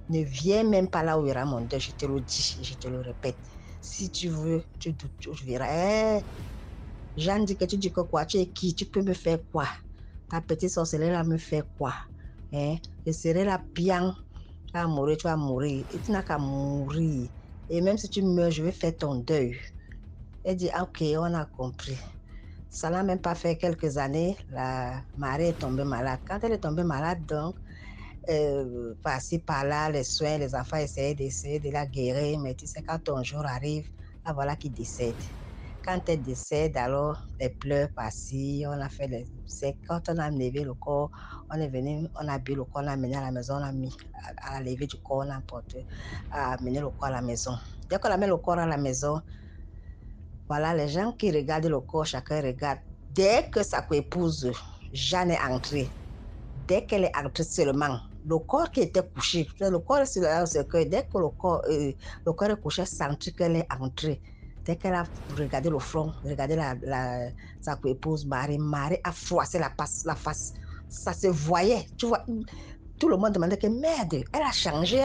Ne viens même pas là où il y aura mon deuil, je te le dis et je te le répète. Si tu veux, tu verras. Jeanne dit que tu dis que quoi? Tu es qui? Tu peux me faire quoi? Ta petite sorcellerie là me fait quoi? Je serai là bien vas mourir, tu vas mourir. Et tu n'as qu'à mourir. Et même si tu meurs, je vais faire ton deuil. Elle dit, ok, on a compris. Ça n'a même pas fait quelques années, la Marie est tombée malade. Quand elle est tombée malade, donc, par-ci, par-là, les soins, les enfants essayaient de la guérir, mais tu sais, quand ton jour arrive, là, voilà qu'il décède. Quand elle décède, alors, les pleurs par-ci, on a fait les... C'est quand on a levé le corps, on est venu, on a bu le corps, on l'a amené à la maison, on a mis à la levée du corps, on a porté, à amener le corps à la maison. Dès qu'on amène le corps à la maison, voilà, les gens qui regardent le corps, chacun regarde. Dès que sa coépouse, Jeanne, est entrée, dès qu'elle est entrée seulement, le corps qui était couché, le corps est sur le cercueil, dès que le corps est couché, senti qu'elle est entrée. Dès qu'elle a regardé le front, regardé sa coépouse, Marie a froissé la face. Ça se voyait, tu vois. Tout le monde demandait que merde, elle a changé.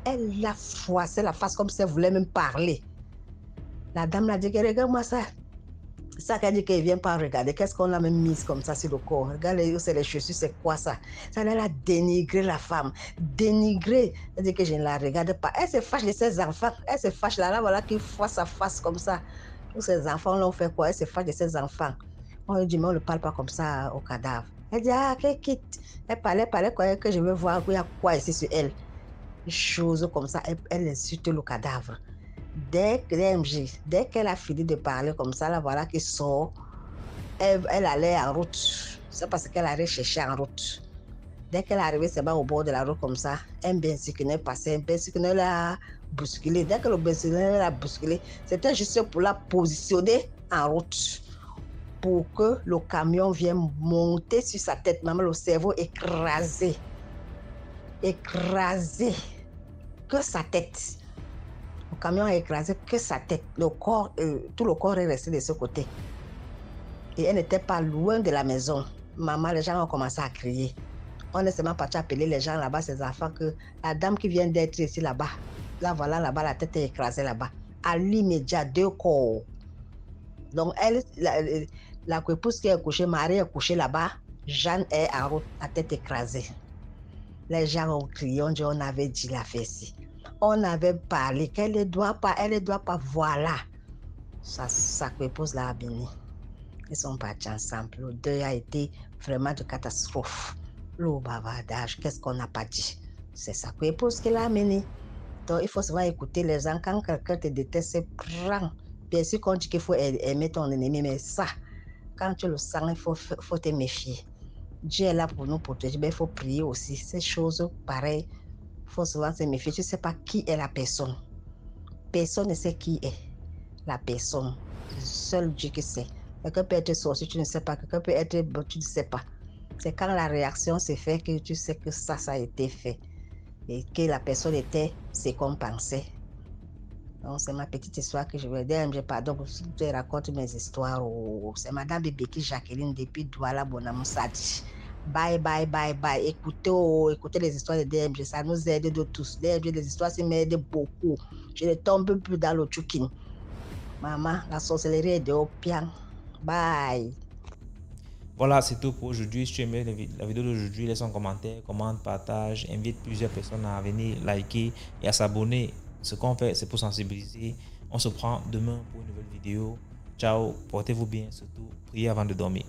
Elle a froissé la face comme si elle voulait même parler. La dame l'a dit que regarde-moi ça. Ça qu'elle dit qu'elle ne vient pas regarder. Qu'est-ce qu'on a même mis comme ça sur le corps? Regarde, c'est les chaussures, c'est quoi ça? Ça, elle a dénigré la femme. Dénigré. Elle dit que je ne la regarde pas. Elle se fâche de ses enfants. Elle se fâche là, voilà qu'il voit sa face comme ça. Tous ses enfants l'ont fait quoi? Elle se fâche de ses enfants. On lui dit, mais on ne parle pas comme ça au cadavre. Elle dit, ah, qu'elle quitte. Elle parlait quoi, que je veux voir, il y a quoi ici sur elle. Des choses comme ça, elle insulte le cadavre. Dès qu'elle a fini de parler comme ça, là, voilà qu'il sort, elle allait en route. C'est parce qu'elle allait chercher en route. Dès qu'elle est arrivée, c'est au bord de la route comme ça, un benziconnaire passait, un benziconnaire l'a bousculé. Dès que le benziconnaire l'a bousculé, c'était juste pour la positionner en route, pour que le camion vienne monter sur sa tête. Même le cerveau écrasé, que sa tête. Le camion a écrasé que sa tête. Le corps, tout le corps est resté de ce côté. Et elle n'était pas loin de la maison. Maman, les gens ont commencé à crier. On est seulement parti appeler les gens là-bas, ses enfants, que la dame qui vient d'être ici là-bas, là voilà, là-bas, la tête est écrasée là-bas. À l'immédiat, 2 corps. Donc, elle, la coépouse qui est couchée, Marie est couchée là-bas, Jeanne est en route, la tête écrasée. Les gens ont crié, on dit, on avait dit la fesse. On avait parlé qu'elle ne doit pas, voilà. Sa coépouse l'a béni. Ils sont partis ensemble. Le deuil a été vraiment de catastrophe. Le bavardage, qu'est-ce qu'on n'a pas dit? C'est sa coépouse qui l'a amené. Donc, il faut savoir écouter les gens. Quand quelqu'un te déteste, c'est prends. Bien sûr qu'on dit qu'il faut aimer ton ennemi, mais ça, quand tu le sens, il faut te méfier. Dieu est là pour nous protéger, mais il faut prier aussi. Ces choses pareilles, il faut souvent se méfier. Tu ne sais pas qui est la personne. Personne ne sait qui est la personne. Seul Dieu qui sait. Quelqu'un peut être sorcier, tu ne sais pas. Quelqu'un peut être bon, tu ne sais pas. C'est quand la réaction se fait que tu sais que ça a été fait. Et que la personne était ce qu'on pensait. Donc, c'est ma petite histoire que je vais dire. Pardon, si je raconte mes histoires. C'est Madame Bébéki Jacqueline depuis Douala Bonamoussadi. Bye. Écoutez les histoires de DMG. Ça nous aide de tous. DMG, les histoires, ça m'aide beaucoup. Je ne tombe plus dans le tchoukin. Maman, la sorcellerie est de Opiang. Bye. Voilà, c'est tout pour aujourd'hui. Si tu aimais la vidéo d'aujourd'hui, laisse un commentaire, commente, partage, invite plusieurs personnes à venir liker et à s'abonner. Ce qu'on fait, c'est pour sensibiliser. On se prend demain pour une nouvelle vidéo. Ciao, portez-vous bien, surtout priez avant de dormir.